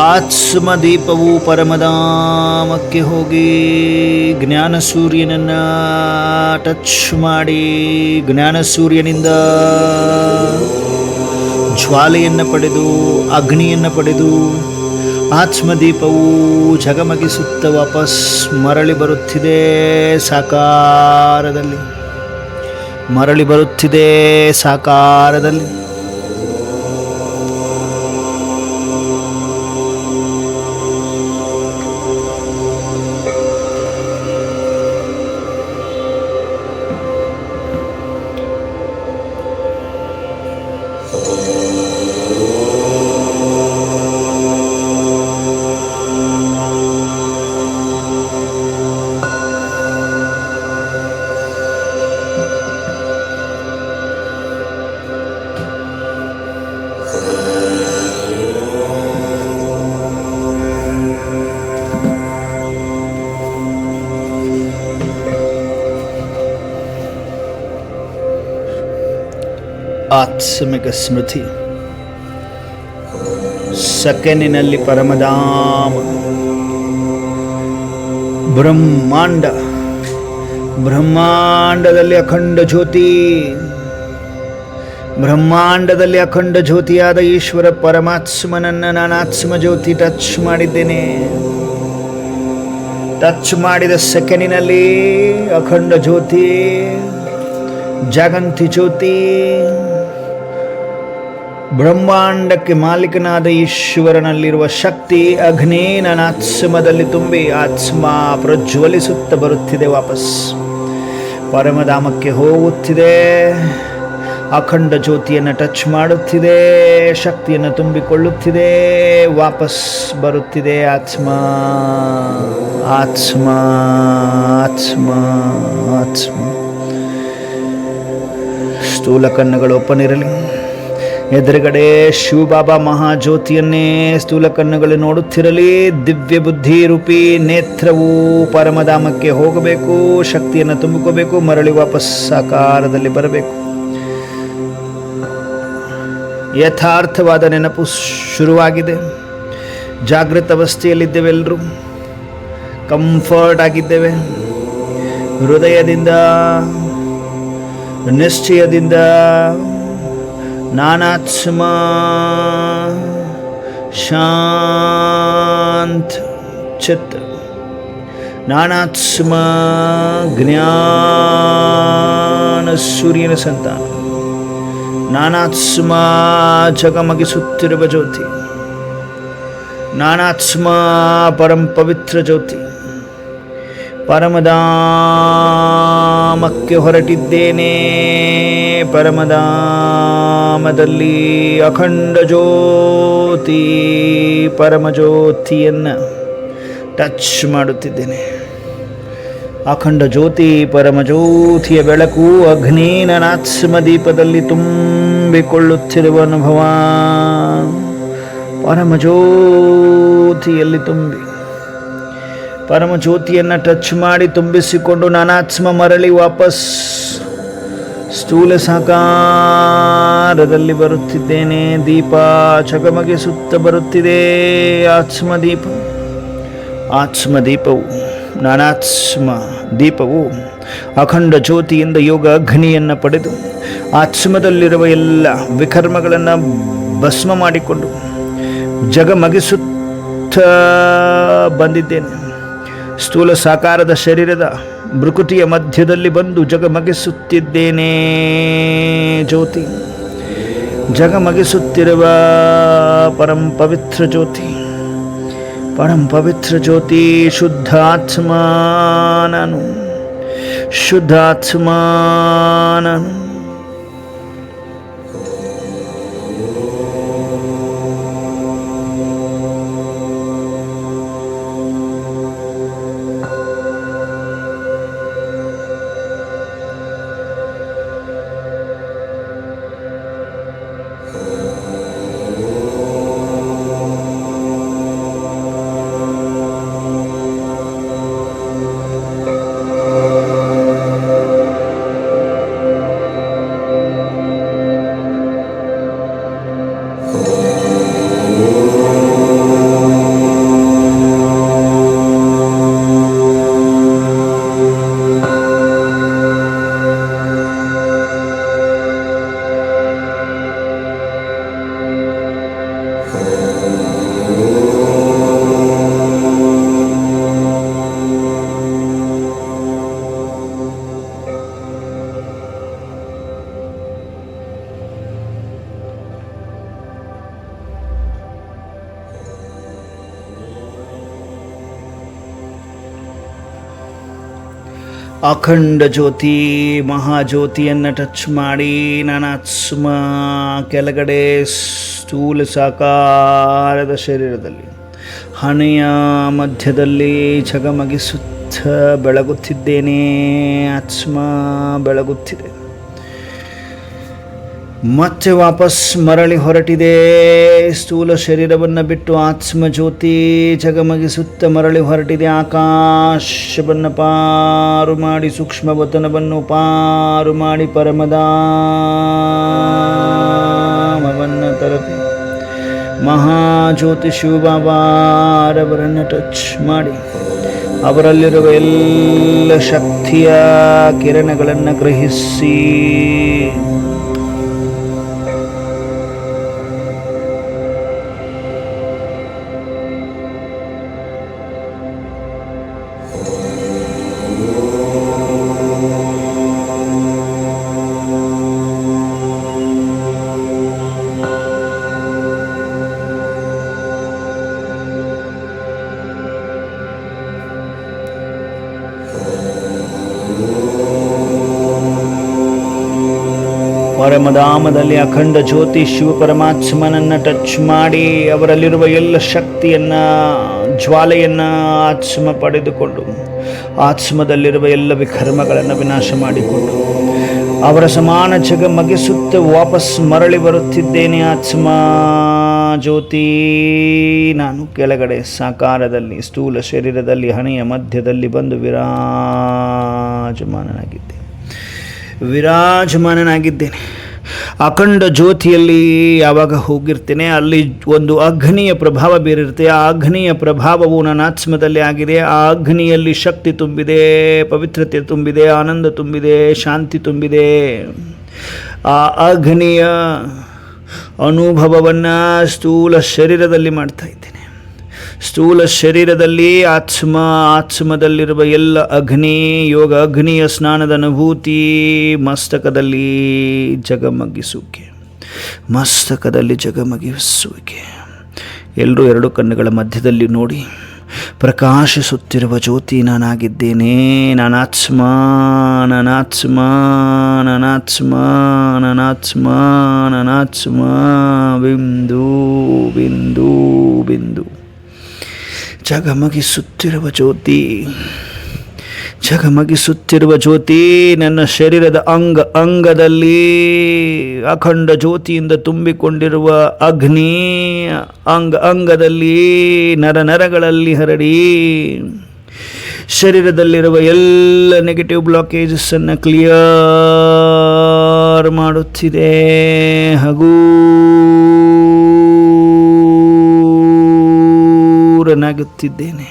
ಆತ್ಮದೀಪವು ಪರಮಧಾಮಕ್ಕೆ ಹೋಗಿ ಜ್ಞಾನ ಸೂರ್ಯನನ್ನು ಟಚ್ ಮಾಡಿ ಜ್ಞಾನ ಸೂರ್ಯನಿಂದ ಜ್ವಾಲೆಯನ್ನು ಪಡೆದು ಅಗ್ನಿಯನ್ನು ಪಡೆದು ಆತ್ಮದೀಪವು ಝಗಮಗಿಸುತ್ತ ವಾಪಸ್ ಮರಳಿ ಬರುತ್ತಿದೆ ಸಾಕಾರದಲ್ಲಿ, ಮರಳಿ ಬರುತ್ತಿದೆ ಸಾಕಾರದಲ್ಲಿ. ಆತ್ಮಿಕ ಸ್ಮೃತಿ. ಸೆಕೆಂಡಿನಲ್ಲಿ ಪರಮಧಾಮ, ಬ್ರಹ್ಮಾಂಡ, ಬ್ರಹ್ಮಾಂಡದಲ್ಲಿ ಅಖಂಡ ಜ್ಯೋತಿ, ಬ್ರಹ್ಮಾಂಡದಲ್ಲಿ ಅಖಂಡ ಜ್ಯೋತಿಯಾದ ಈಶ್ವರ ಪರಮಾತ್ಮನನ್ನು ನಾನು ಆತ್ಮ ಜ್ಯೋತಿ ಟಚ್ ಮಾಡಿದ್ದೇನೆ. ಟಚ್ ಮಾಡಿದ ಸೆಕೆಂಡಿನಲ್ಲಿ ಅಖಂಡ ಜ್ಯೋತಿ, ಜಾಗಂತಿ ಜ್ಯೋತಿ, ಬ್ರಹ್ಮಾಂಡಕ್ಕೆ ಮಾಲೀಕನಾದ ಈಶ್ವರನಲ್ಲಿರುವ ಶಕ್ತಿ ಅಗ್ನಿ ನನ್ನ ಆತ್ಮದಲ್ಲಿ ತುಂಬಿ ಆತ್ಮ ಪ್ರಜ್ವಲಿಸುತ್ತ ಬರುತ್ತಿದೆ. ವಾಪಸ್ ಪರಮಧಾಮಕ್ಕೆ ಹೋಗುತ್ತಿದೆ. ಅಖಂಡ ಜ್ಯೋತಿಯನ್ನು ಟಚ್ ಮಾಡುತ್ತಿದೆ, ಶಕ್ತಿಯನ್ನು ತುಂಬಿಕೊಳ್ಳುತ್ತಿದೆ, ವಾಪಸ್ ಬರುತ್ತಿದೆ. ಆತ್ಮ ಆತ್ಮ ಆತ್ಮ ಆತ್ಮ. ಸ್ಥೂಲ ಕಣ್ಣುಗಳು ಓಪನ್ ಇರಲಿ. ಎದುರುಗಡೆ ಶಿವಬಾಬಾ ಮಹಾಜ್ಯೋತಿಯನ್ನೇ ಸ್ಥೂಲ ಕಣ್ಣುಗಳು ನೋಡುತ್ತಿರಲಿ. ದಿವ್ಯ ಬುದ್ಧಿ ರೂಪಿ ನೇತ್ರವು ಪರಮಧಾಮಕ್ಕೆ ಹೋಗಬೇಕು, ಶಕ್ತಿಯನ್ನು ತುಂಬಿಕೋಬೇಕು, ಮರಳಿ ವಾಪಸ್ ಸಾಕಾರದಲ್ಲಿ ಬರಬೇಕು. ಯಥಾರ್ಥವಾದ ನೆನಪು ಶುರುವಾಗಿದೆ. ಜಾಗೃತ ಅವಸ್ಥೆಯಲ್ಲಿದ್ದೇವೆ, ಎಲ್ಲರೂ ಕಂಫರ್ಟ್ ಆಗಿದ್ದೇವೆ. ಹೃದಯದಿಂದ ನಿಶ್ಚಯದಿಂದ ನಾನಾತ್ಮ ಶಾಂತ ಚಿತ್ತ, ನಾನಾತ್ಮ ಜ್ಞಾನ ಸೂರ್ಯನ ಸಂತಾನ, ನಾನಾತ್ಮ ಜಗಮಗಿಸುತ್ತಿರುವ ಜ್ಯೋತಿ, ನಾನಾತ್ಮ ಪರಂ ಪವಿತ್ರ ಜ್ಯೋತಿ. ಪರಮಧಾಮಕ್ಕೆ ಹೊರಟಿದ್ದೇನೆ. ಪರಮಧಾಮದಲ್ಲಿ ಅಖಂಡ ಜ್ಯೋತಿ ಪರಮಜ್ಯೋತಿಯನ್ನು ಟಚ್ ಮಾಡುತ್ತಿದ್ದೇನೆ. ಅಖಂಡ ಜ್ಯೋತಿ ಪರಮಜ್ಯೋತಿಯ ಬೆಳಕು ಅಗ್ನಿ ನನಾತ್ಮ ದೀಪದಲ್ಲಿ ತುಂಬಿಕೊಳ್ಳುತ್ತಿರುವ ಅನುಭವ. ಪರಮಜ್ಯೋತಿಯಲ್ಲಿ ತುಂಬಿ ಪರಮಜ್ಯೋತಿಯನ್ನು ಟಚ್ ಮಾಡಿ ತುಂಬಿಸಿಕೊಂಡು ನಾನಾತ್ಮ ಮರಳಿ ವಾಪಸ್ ಸ್ಥೂಲ ಸಾಕಾರದಲ್ಲಿ ಬರುತ್ತಿದ್ದೇನೆ. ದೀಪ ಚಕಮಗಿಸುತ್ತ ಬರುತ್ತಿದೆ. ಆತ್ಮದೀಪ, ಆತ್ಮದೀಪವು ನಾನಾತ್ಮ ದೀಪವು ಅಖಂಡ ಜ್ಯೋತಿಯಿಂದ ಯೋಗ ಅಗ್ನಿಯನ್ನು ಪಡೆದು ಆತ್ಮದಲ್ಲಿರುವ ಎಲ್ಲ ವಿಕರ್ಮಗಳನ್ನು ಭಸ್ಮ ಮಾಡಿಕೊಂಡು ಜಗಮಗಿಸುತ್ತ ಬಂದಿದ್ದೇನೆ. ಸ್ಥೂಲ ಸಾಕಾರದ ಶರೀರದ ಭೃಕುಟಿಯ ಮಧ್ಯದಲ್ಲಿ ಬಂದು ಜಗಮಗಿಸುತ್ತಿದ್ದೇನೆ. ಜ್ಯೋತಿ ಜಗಮಗಿಸುತ್ತಿರುವ ಪರಂ ಪವಿತ್ರ ಜ್ಯೋತಿ, ಪರಂ ಪವಿತ್ರ ಜ್ಯೋತಿ. ಶುದ್ಧಾತ್ಮ ನಾನು, ಶುದ್ಧಾತ್ಮ ನಾನು. ಅಖಂಡ ಜ್ಯೋತಿ ಮಹಾಜ್ಯೋತಿಯನ್ನು ಟಚ್ ಮಾಡಿ ನಾನು ಆತ್ಮ ಕೆಳಗಡೆ ಸ್ಥೂಲ ಸಾಕಾರದ ಶರೀರದಲ್ಲಿ ಹಣೆಯ ಮಧ್ಯದಲ್ಲಿ ಝಗಮಗಿಸುತ್ತ ಬೆಳಗುತ್ತಿದ್ದೇನೆ. ಆತ್ಮ ಬೆಳಗುತ್ತಿದೆ. ಮತ್ತೆ ವಾಪಸ್ ಮರಳಿ ಹೊರಟಿದೆ. ಸ್ಥೂಲ ಶರೀರವನ್ನು ಬಿಟ್ಟು ಆತ್ಮ ಜ್ಯೋತಿ ಝಗಮಗಿಸುತ್ತ ಮರಳಿ ಹೊರಟಿದೆ. ಆಕಾಶವನ್ನು ಪಾರು ಮಾಡಿ ಸೂಕ್ಷ್ಮ ವತನವನ್ನು ಪಾರು ಮಾಡಿ ಪರಮಧಾಮವನ್ನು ತಲುಪಿ ಮಹಾಜ್ಯೋತಿ ಶಿವಬಾಬಾರವರನ್ನು ಟಚ್ ಮಾಡಿ ಅವರಲ್ಲಿರುವ ಎಲ್ಲ ಶಕ್ತಿಯ ಕಿರಣಗಳನ್ನು ಗ್ರಹಿಸಿ ಪರಮಧಾಮದಲ್ಲಿ ಅಖಂಡ ಜ್ಯೋತಿ ಶಿವ ಪರಮಾತ್ಮನನ್ನು ಟಚ್ ಮಾಡಿ ಅವರಲ್ಲಿರುವ ಎಲ್ಲ ಶಕ್ತಿಯನ್ನು ಜ್ವಾಲೆಯನ್ನು ಆತ್ಮ ಪಡೆದುಕೊಂಡು ಆತ್ಮದಲ್ಲಿರುವ ಎಲ್ಲ ವಿಕರ್ಮಗಳನ್ನು ವಿನಾಶ ಮಾಡಿಕೊಂಡು ಅವರ ಸಮಾನ ಝಗಮಗಿಸುತ್ತ ವಾಪಸ್ ಮರಳಿ ಬರುತ್ತಿದ್ದೇನೆ. ಆತ್ಮ ಜ್ಯೋತಿ ನಾನು ಕೆಳಗಡೆ ಸಾಕಾರದಲ್ಲಿ ಸ್ಥೂಲ ಶರೀರದಲ್ಲಿ ಹಣೆಯ ಮಧ್ಯದಲ್ಲಿ ಬಂದು ವಿರಾಜಮಾನನಾಗಿದ್ದೇನೆ. ಅಖಂಡ ಜ್ಯೋತಿಯಲ್ಲಿ ಯಾವಾಗ ಹೋಗಿರ್ತೇನೆ ಅಲ್ಲಿ ಒಂದು ಅಗ್ನಿಯ ಪ್ರಭಾವ ಬೀರಿರುತ್ತೆ. ಆ ಅಗ್ನಿಯ ಪ್ರಭಾವವು ನನ್ನ ಆತ್ಮದಲ್ಲಿ ಆಗಿದೆ. ಆ ಅಗ್ನಿಯಲ್ಲಿ ಶಕ್ತಿ ತುಂಬಿದೆ, ಪವಿತ್ರತೆ ತುಂಬಿದೆ, ಆನಂದ ತುಂಬಿದೆ, ಶಾಂತಿ ತುಂಬಿದೆ. ಆ ಅಗ್ನಿಯ ಅನುಭವವನ್ನು ಸ್ಥೂಲ ಶರೀರದಲ್ಲಿ ಮಾಡ್ತಾ ಇದ್ದೇನೆ. ಸ್ಥೂಲ ಶರೀರದಲ್ಲಿ ಆತ್ಮದಲ್ಲಿರುವ ಎಲ್ಲ ಅಗ್ನಿ ಯೋಗ ಅಗ್ನಿಯ ಸ್ನಾನದ ಅನುಭೂತಿ ಮಸ್ತಕದಲ್ಲಿ ಜಗಮಗಿಸುವಿಕೆ. ಎಲ್ಲರೂ ಎರಡು ಕಣ್ಣುಗಳ ಮಧ್ಯದಲ್ಲಿ ನೋಡಿ ಪ್ರಕಾಶಿಸುತ್ತಿರುವ ಜ್ಯೋತಿ ನಾನಾಗಿದ್ದೇನೆ. ನಾನಾತ್ಮ ಬಿಂದು ಬಿಂದು ಬಿಂದು ಜಗಮಗಿಸುತ್ತಿರುವ ಜ್ಯೋತಿ ನನ್ನ ಶರೀರದ ಅಂಗದಲ್ಲಿ ಅಖಂಡ ಜ್ಯೋತಿಯಿಂದ ತುಂಬಿಕೊಂಡಿರುವ ಅಗ್ನಿ ಅಂಗದಲ್ಲಿ ನರಗಳಲ್ಲಿ ಹರಡಿ ಶರೀರದಲ್ಲಿರುವ ಎಲ್ಲ ನೆಗೆಟಿವ್ ಬ್ಲಾಕೇಜಸ್ಸನ್ನು ಕ್ಲಿಯರ್ ಮಾಡುತ್ತಿದೆ. ಹಗೂರನಾಗುತ್ತಿದ್ದೇನೆ.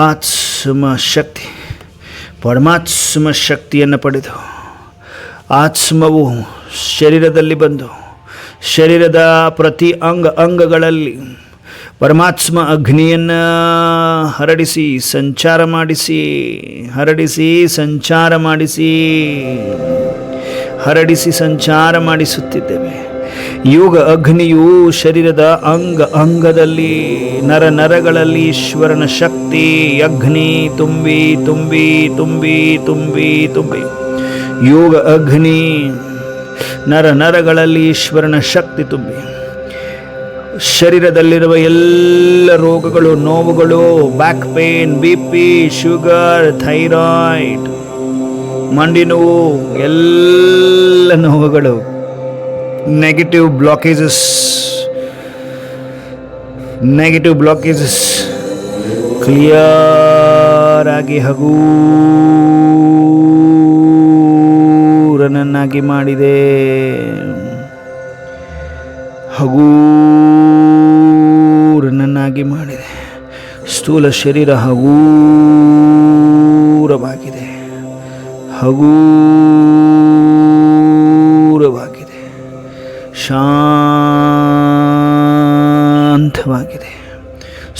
ಆತ್ಮ ಶಕ್ತಿ ಪರಮಾತ್ಮ ಶಕ್ತಿಯನ್ನು ಪಡೆದು ಆತ್ಮವು ಶರೀರದಲ್ಲಿ ಬಂದು ಶರೀರದ ಪ್ರತಿ ಅಂಗಗಳಲ್ಲಿ ಪರಮಾತ್ಮ ಅಗ್ನಿಯನ್ನು ಹರಡಿಸಿ ಸಂಚಾರ ಮಾಡಿಸುತ್ತಿದ್ದೇವೆ. ಯೋಗ ಅಗ್ನಿಯು ಶರೀರದ ಅಂಗದಲ್ಲಿ ನರಗಳಲ್ಲಿ ಈಶ್ವರನ ಶಕ್ತಿ ಅಗ್ನಿ ತುಂಬಿ ಯೋಗ ಅಗ್ನಿ ನರಗಳಲ್ಲಿ ಈಶ್ವರನ ಶಕ್ತಿ ತುಂಬಿ ಶರೀರದಲ್ಲಿರುವ ಎಲ್ಲ ರೋಗಗಳು ನೋವುಗಳು back pain BP sugar thyroid ಮಂಡಿ ನೋವು ಎಲ್ಲ ನೋವುಗಳು ನೆಗೆಟಿವ್ ಬ್ಲಾಕೇಜಸ್ ಕ್ಲಿಯರ್ ಆಗಿ ಹಗೂರನನ್ನಾಗಿ ಮಾಡಿದೆ. ಸ್ಥೂಲ ಶರೀರ ಹಗೂರವಾಗಿದೆ. ಶಾಂತವಾಗಿದೆ,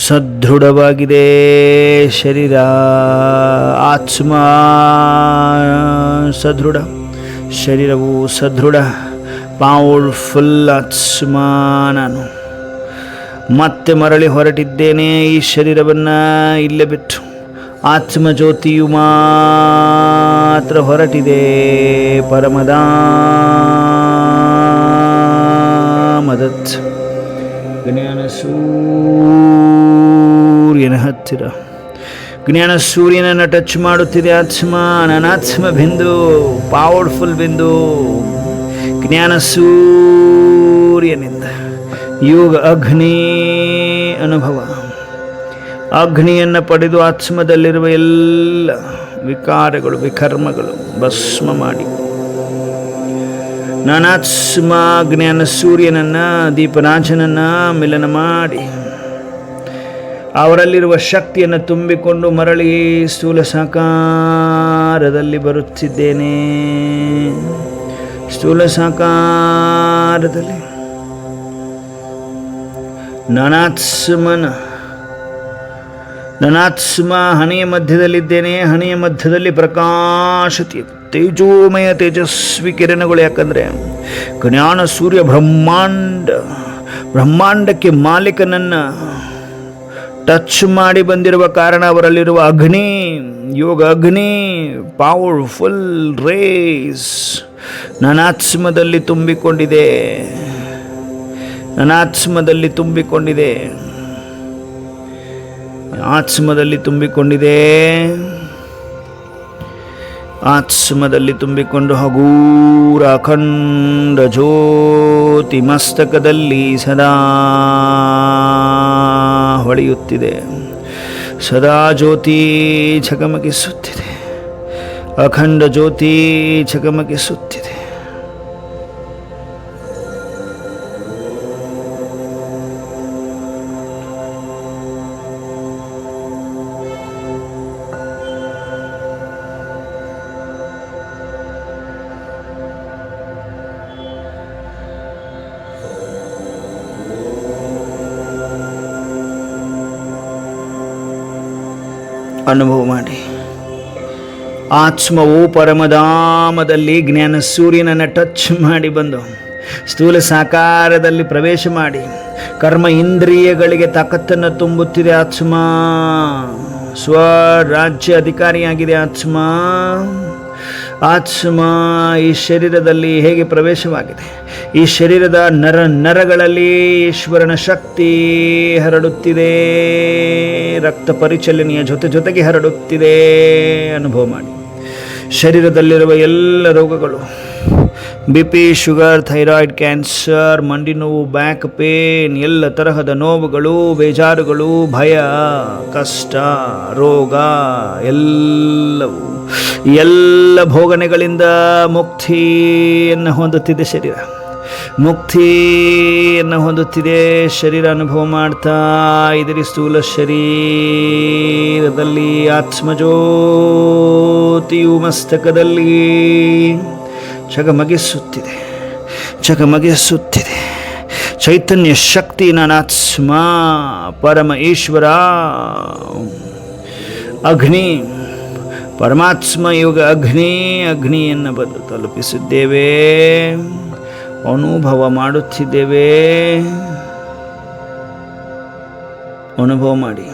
ಸದೃಢವಾಗಿದೆ ಶರೀರ. ಆತ್ಮ ಸದೃಢ, ಶರೀರವು ಸದೃಢ, ಪವರ್ಫುಲ್ ಆತ್ಮ. ನಾನು ಮತ್ತೆ ಮರಳಿ ಹೊರಟಿದ್ದೇನೆ ಈ ಶರೀರವನ್ನು ಇಲ್ಲೇ ಬಿಟ್ಟು ಆತ್ಮಜ್ಯೋತಿಯು ಮಾತ್ರ ಹೊರಟಿದೆ ಪರಮಧಾಮದತ್ತ. ಜ್ಞಾನ ಸೂರ್ಯನ ಹತ್ತಿರ, ಜ್ಞಾನ ಸೂರ್ಯನನ್ನು ಟಚ್ ಮಾಡುತ್ತಿದೆ ಆತ್ಮ. ನನಾತ್ಮ ಬಿಂದು, ಪವರ್ಫುಲ್ ಬಿಂದು, ಜ್ಞಾನ ಸೂರ್ಯನಿಂದ ಯೋಗ ಅಗ್ನಿ ಅನುಭವ. ಅಗ್ನಿಯನ್ನು ಪಡೆದು ಆತ್ಮದಲ್ಲಿರುವ ಎಲ್ಲ ವಿಕಾರಗಳು ವಿಕರ್ಮಗಳು ಭಸ್ಮ ಮಾಡಿ, ನಾನಾತ್ಮ ಜ್ಞಾನ ಸೂರ್ಯನನ್ನು ದೀಪರಾಜನನ್ನು ಮಿಲನ ಮಾಡಿ ಅವರಲ್ಲಿರುವ ಶಕ್ತಿಯನ್ನು ತುಂಬಿಕೊಂಡು ಮರಳಿ ಸ್ಥೂಲ ಸಾಕಾರದಲ್ಲಿ ಬರುತ್ತಿದ್ದೇನೆ. ಸ್ಥೂಲ ಸಾಕಾರದಲ್ಲಿ ನನಾತ್ಮ ಹಣೆಯ ಮಧ್ಯದಲ್ಲಿದ್ದೇನೆ. ಹಣೆಯ ಮಧ್ಯದಲ್ಲಿ ಪ್ರಕಾಶ ತೇಜೋಮಯ ತೇಜಸ್ವಿ ಕಿರಣಗಳು. ಯಾಕಂದರೆ ಜ್ಞಾನ ಸೂರ್ಯ ಬ್ರಹ್ಮಾಂಡಕ್ಕೆ ಮಾಲೀಕನನ್ನು ಟಚ್ ಮಾಡಿ ಬಂದಿರುವ ಕಾರಣ ಅವರಲ್ಲಿರುವ ಅಗ್ನಿ, ಯೋಗ ಅಗ್ನಿ, ಪವರ್ಫುಲ್ ರೇಸ್ ನನಾತ್ಮದಲ್ಲಿ ತುಂಬಿಕೊಂಡಿದೆ. ನನಾತ್ಮದಲ್ಲಿ ತುಂಬಿಕೊಂಡಿದೆ, ಆತ್ಮದಲ್ಲಿ ತುಂಬಿಕೊಂಡಿದೆ. ಆತ್ಮದಲ್ಲಿ ತುಂಬಿಕೊಂಡು ಹಗೂರ ಅಖಂಡ ಜ್ಯೋತಿ ಮಸ್ತಕದಲ್ಲಿ ಸದಾ ಹೊಳೆಯುತ್ತಿದೆ. ಸದಾ ಜ್ಯೋತಿ ಝಗಮಗಿಸುತ್ತಿದೆ, ಅಖಂಡ ಜ್ಯೋತಿ ಝಗಮಗಿಸುತ್ತಿದೆ. ಅನುಭವ ಮಾಡಿ. ಆತ್ಮವು ಪರಮಧಾಮದಲ್ಲಿ ಜ್ಞಾನ ಸೂರ್ಯನನ್ನು ಟಚ್ ಮಾಡಿ ಬಂದು ಸ್ಥೂಲ ಸಾಕಾರದಲ್ಲಿ ಪ್ರವೇಶ ಮಾಡಿ ಕರ್ಮ ಇಂದ್ರಿಯಗಳಿಗೆ ತಾಕತ್ತನ್ನು ತುಂಬುತ್ತಿದೆ. ಆತ್ಮ ಸ್ವರಾಜ್ಯ ಅಧಿಕಾರಿಯಾಗಿದೆ. ಆತ್ಮ ಈ ಶರೀರದಲ್ಲಿ ಹೇಗೆ ಪ್ರವೇಶವಾಗಿದೆ, ಈ ಶರೀರದ ನರಗಳಲ್ಲಿ ಈಶ್ವರನ ಶಕ್ತಿ ಹರಡುತ್ತಿದೆ. ರಕ್ತ ಪರಿಚಲನೆಯ ಜೊತೆಗೆ ಹರಡುತ್ತಿದೆ. ಅನುಭವ ಮಾಡಿ. ಶರೀರದಲ್ಲಿರುವ ಎಲ್ಲ ರೋಗಗಳು, BP, ಶುಗರ್, ಥೈರಾಯ್ಡ್, ಕ್ಯಾನ್ಸರ್, ಮಂಡಿ ನೋವು, ಬ್ಯಾಕ್ ಪೇನ್, ಎಲ್ಲ ತರಹದ ನೋವುಗಳು, ಬೇಜಾರುಗಳು, ಭಯ, ಕಷ್ಟ, ರೋಗ ಎಲ್ಲವೂ ಎಲ್ಲ ಭೋಗನೆಗಳಿಂದ ಮುಕ್ತಿಯನ್ನು ಹೊಂದುತ್ತಿದೆ. ಮುಕ್ತಿಯನ್ನು ಹೊಂದುತ್ತಿದೆ ಶರೀರ. ಅನುಭವ ಮಾಡ್ತಾ ಇದರಿ. ಸ್ಥೂಲ ಶರೀರದಲ್ಲಿ ಆತ್ಮಜ್ಯೋತಿಯು ಮಸ್ತಕದಲ್ಲಿ ಝಗಮಗಿಸುತ್ತಿದೆ. ಚೈತನ್ಯ ಶಕ್ತಿ ನಾನಾತ್ಮ ಪರಮ ಈಶ್ವರ ಅಗ್ನಿ, ಪರಮಾತ್ಮ ಯೋಗ ಅಗ್ನಿಯನ್ನು ಬಂದು ತಲುಪಿಸಿದ್ದೇವೆ. ಅನುಭವ ಮಾಡುತ್ತಿದ್ದೇವೆ. ಅನುಭವ ಮಾಡಿ.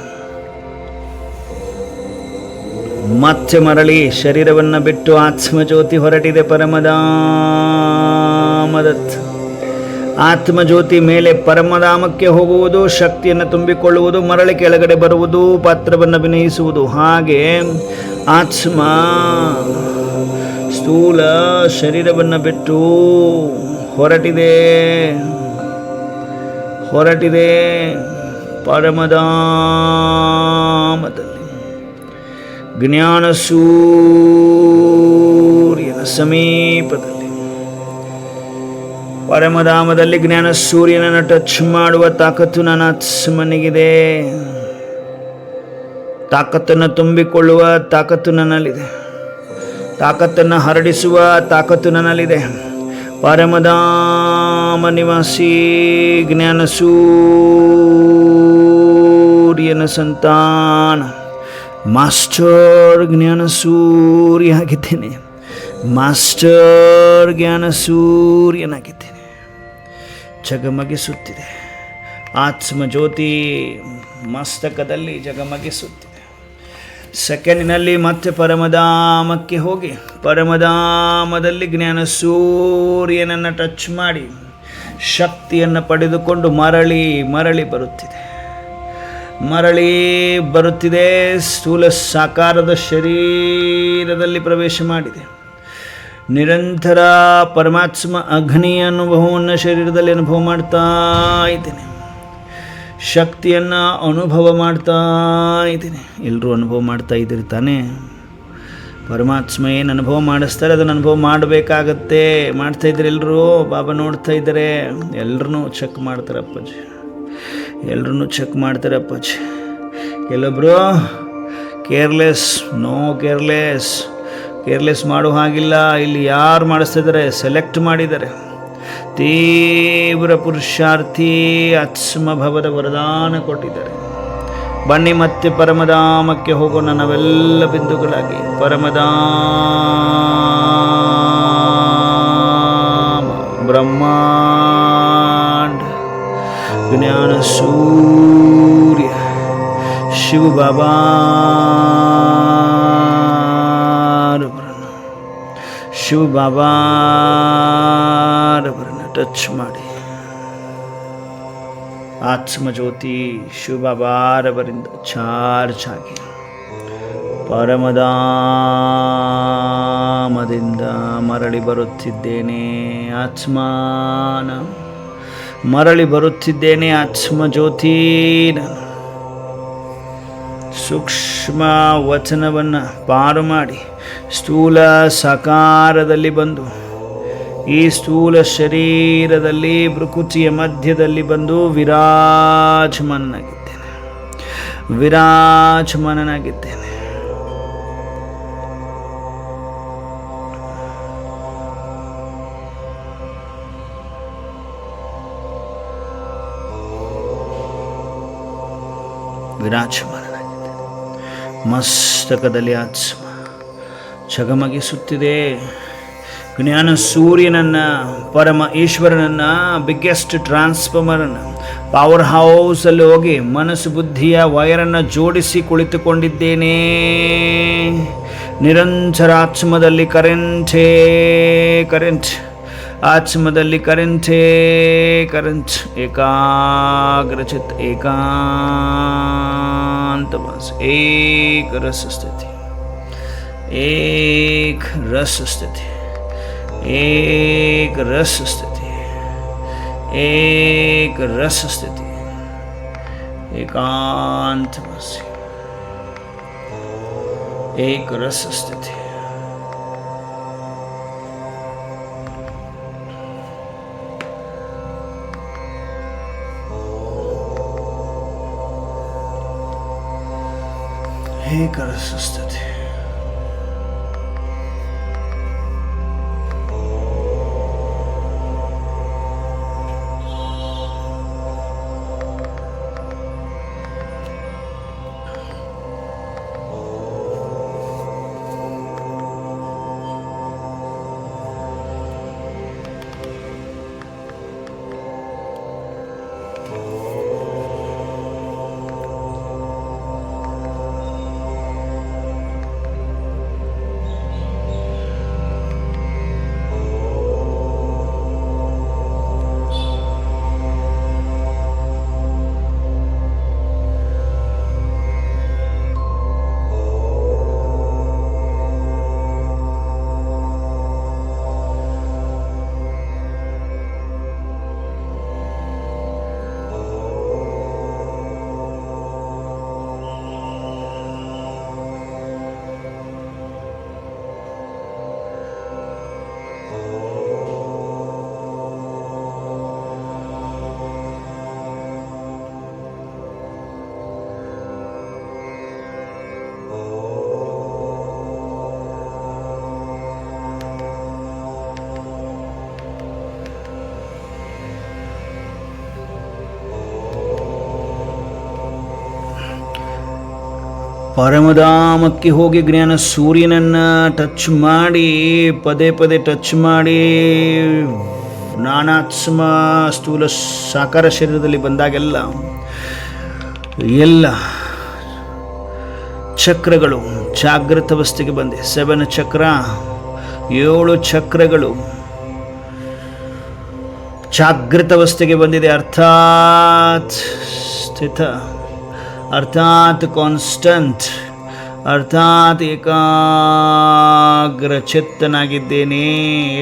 ಮತ್ತೆ ಮರಳಿ ಶರೀರವನ್ನು ಬಿಟ್ಟು ಆತ್ಮಜ್ಯೋತಿ ಹೊರಟಿದೆ ಪರಮಧಾಮದತ್ತ. ಆತ್ಮಜ್ಯೋತಿ ಮೇಲೆ ಪರಮಧಾಮಕ್ಕೆ ಹೋಗುವುದು, ಶಕ್ತಿಯನ್ನು ತುಂಬಿಕೊಳ್ಳುವುದು, ಮರಳಿ ಕೆಳಗಡೆ ಬರುವುದು, ಪಾತ್ರವನ್ನು ಅಭಿನಯಿಸುವುದು. ಹಾಗೆ ಆತ್ಮ ಸ್ಥೂಲ ಶರೀರವನ್ನು ಬಿಟ್ಟು ಹೊರಟಿದೆ ಪರಮಧಾಮದಲ್ಲಿ. ಜ್ಞಾನ ಸೂರ್ಯನ ಸಮೀಪದಲ್ಲಿ, ಪರಮಧಾಮದಲ್ಲಿ ಜ್ಞಾನ ಸೂರ್ಯನನ್ನು ಟಚ್ ಮಾಡುವ ತಾಕತ್ತು ನನ್ನ ಆತ್ಮನಿಗಿದೆ. ತಾಕತ್ತನ್ನು ತುಂಬಿಕೊಳ್ಳುವ ತಾಕತ್ತು ನನ್ನಲ್ಲಿದೆ. ತಾಕತ್ತನ್ನು ಹರಡಿಸುವ ತಾಕತ್ತು ನನ್ನಲ್ಲಿದೆ. ಪರಮಧಾಮ ನಿವಾಸಿ ಜ್ಞಾನ ಸೂರ್ಯನ ಸಂತಾನ, ಮಾಸ್ಟರ್ ಜ್ಞಾನ ಸೂರ್ಯ ಆಗಿದ್ದೇನೆ. ಮಾಸ್ಟರ್ ಜ್ಞಾನ ಸೂರ್ಯನಾಗಿದ್ದೇನೆ. ಜಗಮಗಿಸುತ್ತಿದೆ. ಆತ್ಮಜ್ಯೋತಿ ಮಸ್ತಕದಲ್ಲಿ ಜಗಮಗಿಸುತ್ತಿದೆ. ಸೆಕೆಂಡಿನಲ್ಲಿ ಮತ್ತೆ ಪರಮಧಾಮಕ್ಕೆ ಹೋಗಿ ಪರಮಧಾಮದಲ್ಲಿ ಜ್ಞಾನ ಸೂರ್ಯನನ್ನು ಟಚ್ ಮಾಡಿ ಶಕ್ತಿಯನ್ನು ಪಡೆದುಕೊಂಡು ಮರಳಿ ಬರುತ್ತಿದೆ. ಸ್ಥೂಲ ಸಾಕಾರದ ಶರೀರದಲ್ಲಿ ಪ್ರವೇಶ ಮಾಡಿದೆ. ನಿರಂತರ ಪರಮಾತ್ಮ ಅಗ್ನಿಯ ಅನುಭವವನ್ನು ಶರೀರದಲ್ಲಿ ಅನುಭವ ಮಾಡ್ತಾ ಇದ್ದೇನೆ. ಶಕ್ತಿಯನ್ನು ಅನುಭವ ಮಾಡ್ತಾ ಇದ್ದೀನಿ. ಎಲ್ಲರೂ ಅನುಭವ ಮಾಡ್ತಾ ಇದ್ದೀರಿ ತಾನೇ? ಪರಮಾತ್ಮ ಏನು ಅನುಭವ ಮಾಡಿಸ್ತಾರೆ ಅದನ್ನು ಅನುಭವ ಮಾಡಬೇಕಾಗತ್ತೆ. ಮಾಡ್ತಾಯಿದ್ರು ಎಲ್ಲರೂ. ಬಾಬಾ ನೋಡ್ತಾ ಇದ್ದಾರೆ. ಎಲ್ಲರೂ ಚೆಕ್ ಮಾಡ್ತಾರೆ ಅಪ್ಪಾಜಿ, ಎಲ್ಲರೂ ಚೆಕ್ ಮಾಡ್ತಾರೆ ಅಪ್ಪಾಜಿ. ಕೆಲವೊಬ್ಬರು ಕೇರ್ಲೆಸ್ ಮಾಡೋ ಹಾಗಿಲ್ಲ. ಇಲ್ಲಿ ಯಾರು ಮಾಡಿಸ್ತಿದ್ದಾರೆ? ಸೆಲೆಕ್ಟ್ ಮಾಡಿದ್ದಾರೆ. ತೀವ್ರ ಪುರುಷಾರ್ಥಿ ಆತ್ಮಭವದ ವರದಾನ ಕೊಟ್ಟಿದ್ದಾರೆ. ಬನ್ನಿ ಮತ್ತೆ ಪರಮಧಾಮಕ್ಕೆ ಹೋಗೋಣ ನಾವೆಲ್ಲ ಬಿಂದುಗಳಾಗಿ. ಪರಮಧಾಮ ಬ್ರಹ್ಮಾಂಡ ಜ್ಞಾನ ಸೂರ್ಯ ಶಿವ ಬಾಬಾ ಟಚ್ ಮಾಡಿ. ಆತ್ಮಜ್ಯೋತಿ ಶಿವಬಾಬಾರವರಿಂದ ಚಾರ್ಜ್ ಆಗಿ ಪರಮಧಾಮದಿಂದ ಮರಳಿ ಬರುತ್ತಿದ್ದೇನೆ. ಮರಳಿ ಬರುತ್ತಿದ್ದೇನೆ. ಆತ್ಮಜ್ಯೋತಿ ನಾನು ಸೂಕ್ಷ್ಮ ವಚನವನ್ನು ಪಾರು ಮಾಡಿ ಸ್ಥೂಲ ಸಾಕಾರದಲ್ಲಿ ಬಂದು ಈ ಸ್ಥೂಲ ಶರೀರದಲ್ಲಿ ಭ್ರುಕುಟಿಯ ಮಧ್ಯದಲ್ಲಿ ಬಂದು ವಿರಾಜಮಾನನಾಗಿದ್ದೇನೆ. ಮಸ್ತಕದಲ್ಲಿ ಆತ್ಮ ಝಗಮಗಿಸುತ್ತಿದೆ. ಜ್ಞಾನ ಸೂರ್ಯನನ್ನು, ಪರಮ ಈಶ್ವರನನ್ನು, ಬಿಗ್ಗೆಸ್ಟ್ ಟ್ರಾನ್ಸ್ಫಾರ್ಮರನ್ನು, ಪವರ್ ಹೌಸಲ್ಲಿ ಹೋಗಿ ಮನಸ್ಸು ಬುದ್ಧಿಯ ವೈರನ್ನು ಜೋಡಿಸಿ ಕುಳಿತುಕೊಂಡಿದ್ದೇನೆ. ನಿರಂತರ ಆತ್ಮದಲ್ಲಿ ಕರೆಂಟ್, ಆತ್ಮದಲ್ಲಿ ಕರೆಂಟ್. ಏಕಾಗ್ರಚಿತ್, ಏಕಾಂತವಾಸ, ಏಕ ರಸ ಸ್ಥಿತಿ, एक रस स्थिति, एकांतवासी, एक रस स्थिति. एक रस स्थिति. ಪರಮಧಾಮಕ್ಕೆ ಹೋಗಿ ಜ್ಞಾನ ಸೂರ್ಯನನ್ನು ಟಚ್ ಮಾಡಿ, ಪದೇ ಟಚ್ ಮಾಡಿ, ನಾನಾತ್ಮ ಸ್ಥೂಲ ಸಾಕಾರ ಶರೀರದಲ್ಲಿ ಬಂದಾಗೆಲ್ಲ ಚಕ್ರಗಳು ಜಾಗೃತ ಅವಸ್ಥೆಗೆ ಬಂದೆ. 7 ಚಕ್ರ, 7 ಚಕ್ರಗಳು ಜಾಗೃತ ಅವಸ್ಥೆಗೆ ಬಂದಿದೆ. ಅರ್ಥಾತ್ ಸ್ಥಿತ, ಅರ್ಥಾತ್ ಕಾನ್ಸ್ಟಂಟ್, ಅರ್ಥಾತ್ ಏಕಾಗ್ರ ಚಿತ್ತನಾಗಿದ್ದೇನೆ,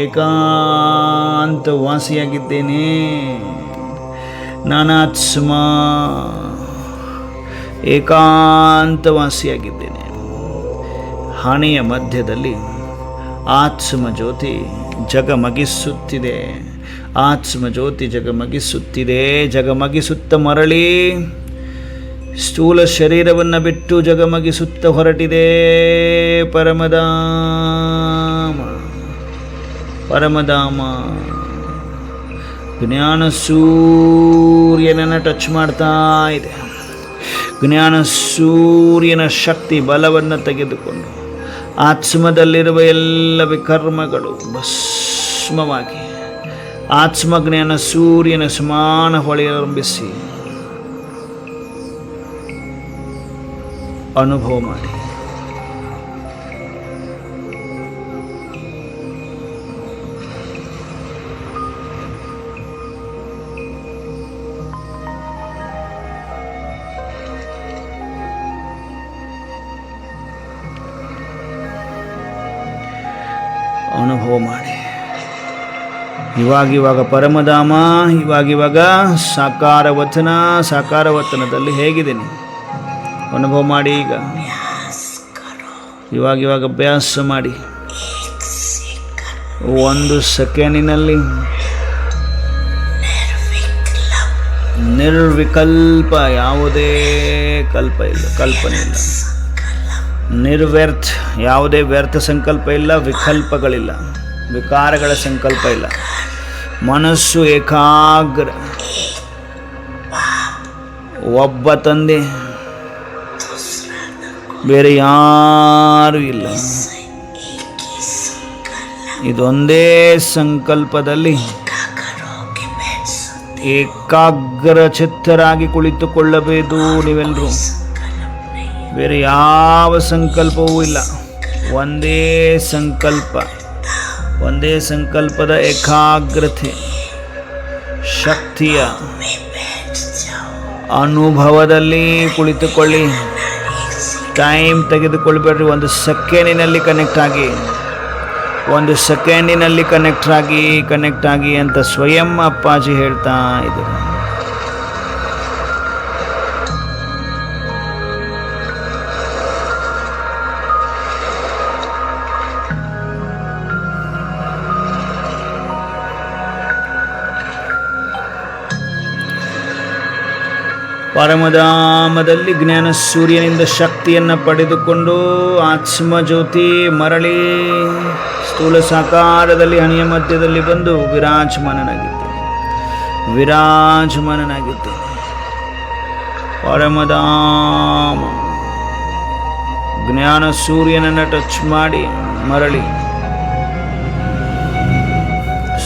ಏಕಾಂತ ವಾಸಿಯಾಗಿದ್ದೇನೆ. ನಾನಾತ್ಮ ಏಕಾಂತವಾಸಿಯಾಗಿದ್ದೇನೆ. ಹಣೆಯ ಮಧ್ಯದಲ್ಲಿ ಆತ್ಮ ಜ್ಯೋತಿ ಜಗಮಗಿಸುತ್ತಿದೆ. ಆತ್ಮ ಜ್ಯೋತಿ ಜಗಮಗಿಸುತ್ತಿದೆ. ಜಗಮಗಿಸುತ್ತ ಮರಳಿ ಸ್ಥೂಲ ಶರೀರವನ್ನು ಬಿಟ್ಟು ಜಗಮಗಿಸುತ್ತ ಹೊರಟಿದೆ. ಪರಮಧಾಮ, ಪರಮಧಾಮ. ಜ್ಞಾನ ಸೂರ್ಯನನ್ನು ಟಚ್ ಮಾಡ್ತಾ ಇದೆ. ಜ್ಞಾನ ಸೂರ್ಯನ ಶಕ್ತಿ ಬಲವನ್ನು ತೆಗೆದುಕೊಂಡು ಆತ್ಮದಲ್ಲಿರುವ ಎಲ್ಲ ವಿಕರ್ಮಗಳು ಭಸ್ಮವಾಗಿ ಆತ್ಮಜ್ಞಾನ ಸೂರ್ಯನ ಸಮಾನ ಹೊಳೆಯಾರಂಭಿಸಿ ಅನುಭವ ಮಾಡಿ. ಅನುಭವ ಮಾಡಿ. ಇವಾಗ ಪರಮಧಾಮ, ಇವಾಗ ಸಾಕಾರವಚನ. ಸಾಕಾರವಚನದಲ್ಲಿ ಹೇಗಿದ್ದೀನಿ ಅನುಭವ ಮಾಡಿ. ಇವಾಗ ಅಭ್ಯಾಸ ಮಾಡಿ. 1 ಸೆಕೆಂಡಿನಲ್ಲಿ ನಿರ್ವಿಕಲ್ಪ, ಯಾವುದೇ ಕಲ್ಪನೆ ಇಲ್ಲ. ನಿರ್ವ್ಯರ್ಥ, ಯಾವುದೇ ವ್ಯರ್ಥ ಸಂಕಲ್ಪ ಇಲ್ಲ, ವಿಕಲ್ಪಗಳಿಲ್ಲ, ವಿಕಾರಗಳ ಸಂಕಲ್ಪ ಇಲ್ಲ. ಮನಸ್ಸು ಏಕಾಗ್ರ. ಒಬ್ಬ ತಂದೆ, ಬೇರೆ ಯಾರೂ ಇಲ್ಲ. ಇದೊಂದೇ ಸಂಕಲ್ಪದಲ್ಲಿ ಏಕಾಗ್ರ ಚಿತ್ತರಾಗಿ ಕುಳಿತುಕೊಳ್ಳಬೇಕು ನೀವೆಲ್ಲರೂ. ಬೇರೆ ಯಾವ ಸಂಕಲ್ಪವೂ ಇಲ್ಲ. ಒಂದೇ ಸಂಕಲ್ಪ, ಒಂದೇ ಸಂಕಲ್ಪದ ಏಕಾಗ್ರತೆ, ಶಕ್ತಿಯ ಅನುಭವದಲ್ಲಿ ಕುಳಿತುಕೊಳ್ಳಿ. ಟೈಮ್ ತೆಗೆದುಕೊಳ್ಬೇಡ್ರಿ. 1 ಸೆಕೆಂಡಿನಲ್ಲಿ ಕನೆಕ್ಟ್ ಆಗಿ, 1 ಸೆಕೆಂಡಿನಲ್ಲಿ ಕನೆಕ್ಟ್ ಆಗಿ ಅಂತ ಸ್ವಯಂ ಅಪ್ಪಾಜಿ ಹೇಳ್ತಾ ಇದ್ದಾರೆ. ಪರಮಧಾಮದಲ್ಲಿ ಜ್ಞಾನ ಸೂರ್ಯನಿಂದ ಶಕ್ತಿಯನ್ನು ಪಡೆದುಕೊಂಡು ಆತ್ಮಜ್ಯೋತಿ ಮರಳಿ ಸ್ಥೂಲ ಸಾಕಾರದಲ್ಲಿ ಹಣೆಯ ಮಧ್ಯದಲ್ಲಿ ಬಂದು ವಿರಾಜಮಾನನಾಗಿದ್ದೇನೆ. ಪರಮಧಾಮ ಜ್ಞಾನ ಸೂರ್ಯನನ್ನು ಟಚ್ ಮಾಡಿ ಮರಳಿ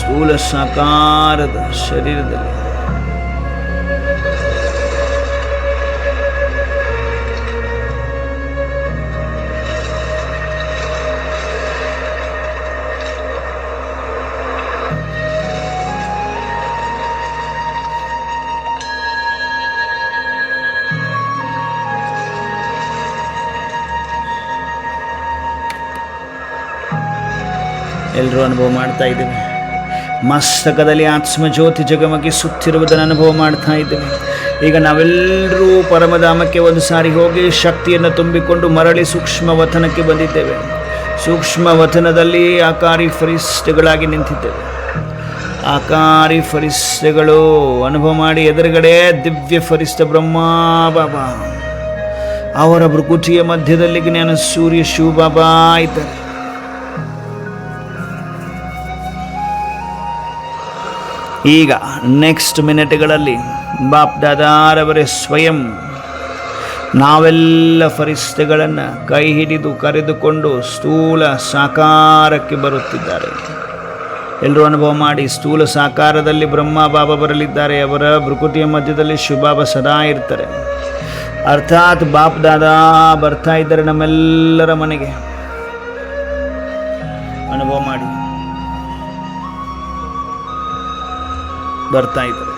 ಸ್ಥೂಲ ಸಾಕಾರದ ಶರೀರದಲ್ಲಿ ಎಲ್ಲರೂ ಅನುಭವ ಮಾಡ್ತಾ ಇದ್ದೇವೆ. ಮಸ್ತಕದಲ್ಲಿ ಆತ್ಮಜ್ಯೋತಿ ಜಗಮಗಿಸುತ್ತಿರುವುದನ್ನು ಅನುಭವ ಮಾಡ್ತಾ ಇದ್ದೇವೆ. ಈಗ ನಾವೆಲ್ಲರೂ ಪರಮಧಾಮಕ್ಕೆ ಒಂದು ಸಾರಿ ಹೋಗಿ ಶಕ್ತಿಯನ್ನು ತುಂಬಿಕೊಂಡು ಮರಳಿ ಸೂಕ್ಷ್ಮ ವತನಕ್ಕೆ ಬಂದಿದ್ದೇವೆ. ಸೂಕ್ಷ್ಮ ವತನದಲ್ಲಿ ಆಕಾರಿ ಫರಿಷ್ಠಗಳಾಗಿ ನಿಂತಿದ್ದೇವೆ. ಆಕಾರಿ ಫರಿಷ್ಠಗಳು ಅನುಭವ ಮಾಡಿ. ಎದುರುಗಡೆ ದಿವ್ಯ ಫರಿಷ್ಠ ಬ್ರಹ್ಮ ಬಾಬಾ, ಅವರ ಭೃಕುಟಿಯ ಮಧ್ಯದಲ್ಲಿ ಜ್ಞಾನ ಸೂರ್ಯ ಶಿವ ಬಾಬಾ ಇದ್ದಾರೆ. ಈಗ ನೆಕ್ಸ್ಟ್ ಮಿನಿಟ್ಗಳಲ್ಲಿ ಬಾಪ್ ದಾದಾರವರೇ ಸ್ವಯಂ ನಾವೆಲ್ಲ ಫರಿಷ್ಠೆಗಳನ್ನು ಕೈ ಹಿಡಿದು ಕರೆದುಕೊಂಡು ಸ್ಥೂಲ ಸಾಕಾರಕ್ಕೆ ಬರುತ್ತಿದ್ದಾರೆ. ಎಲ್ಲರೂ ಅನುಭವ ಮಾಡಿ. ಸ್ಥೂಲ ಸಾಕಾರದಲ್ಲಿ ಬ್ರಹ್ಮ ಬಾಬಾ ಬರಲಿದ್ದಾರೆ. ಅವರ ಭೃಕುಟಿಯ ಮಧ್ಯದಲ್ಲಿ ಶಿವಬಾಬಾ ಸದಾ ಇರ್ತಾರೆ. ಅರ್ಥಾತ್ ಬಾಪ್ ದಾದಾ ಬರ್ತಾ ಇದ್ದಾರೆ ನಮ್ಮೆಲ್ಲರ ಮನೆಗೆ. ಅನುಭವ ಮಾಡಿ, ಬರ್ತಾ ಇದ್ದಾರೆ.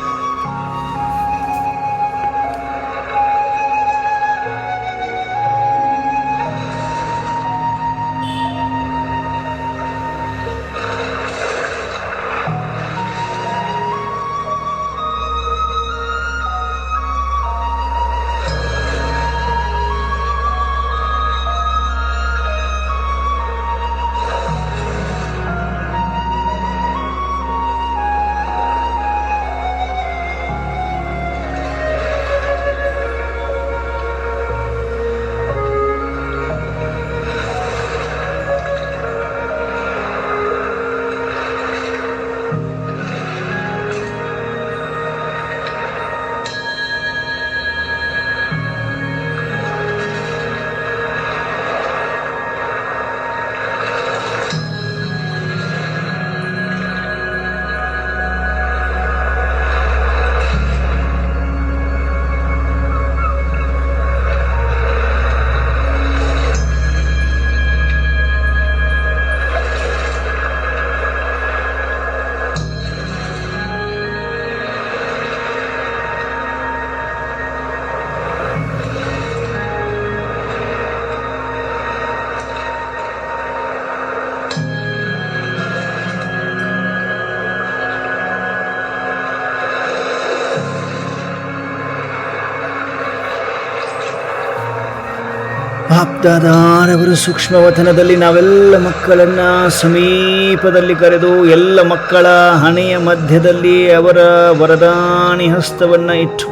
ಬಾಪ್ದಾದಾರವರು ಸೂಕ್ಷ್ಮವತನದಲ್ಲಿ ನಾವೆಲ್ಲ ಮಕ್ಕಳನ್ನು ಸಮೀಪದಲ್ಲಿ ಕರೆದು ಎಲ್ಲ ಮಕ್ಕಳ ಹಣೆಯ ಮಧ್ಯದಲ್ಲಿ ಅವರ ವರದಾನಿ ಹಸ್ತವನ್ನು ಇಟ್ಟು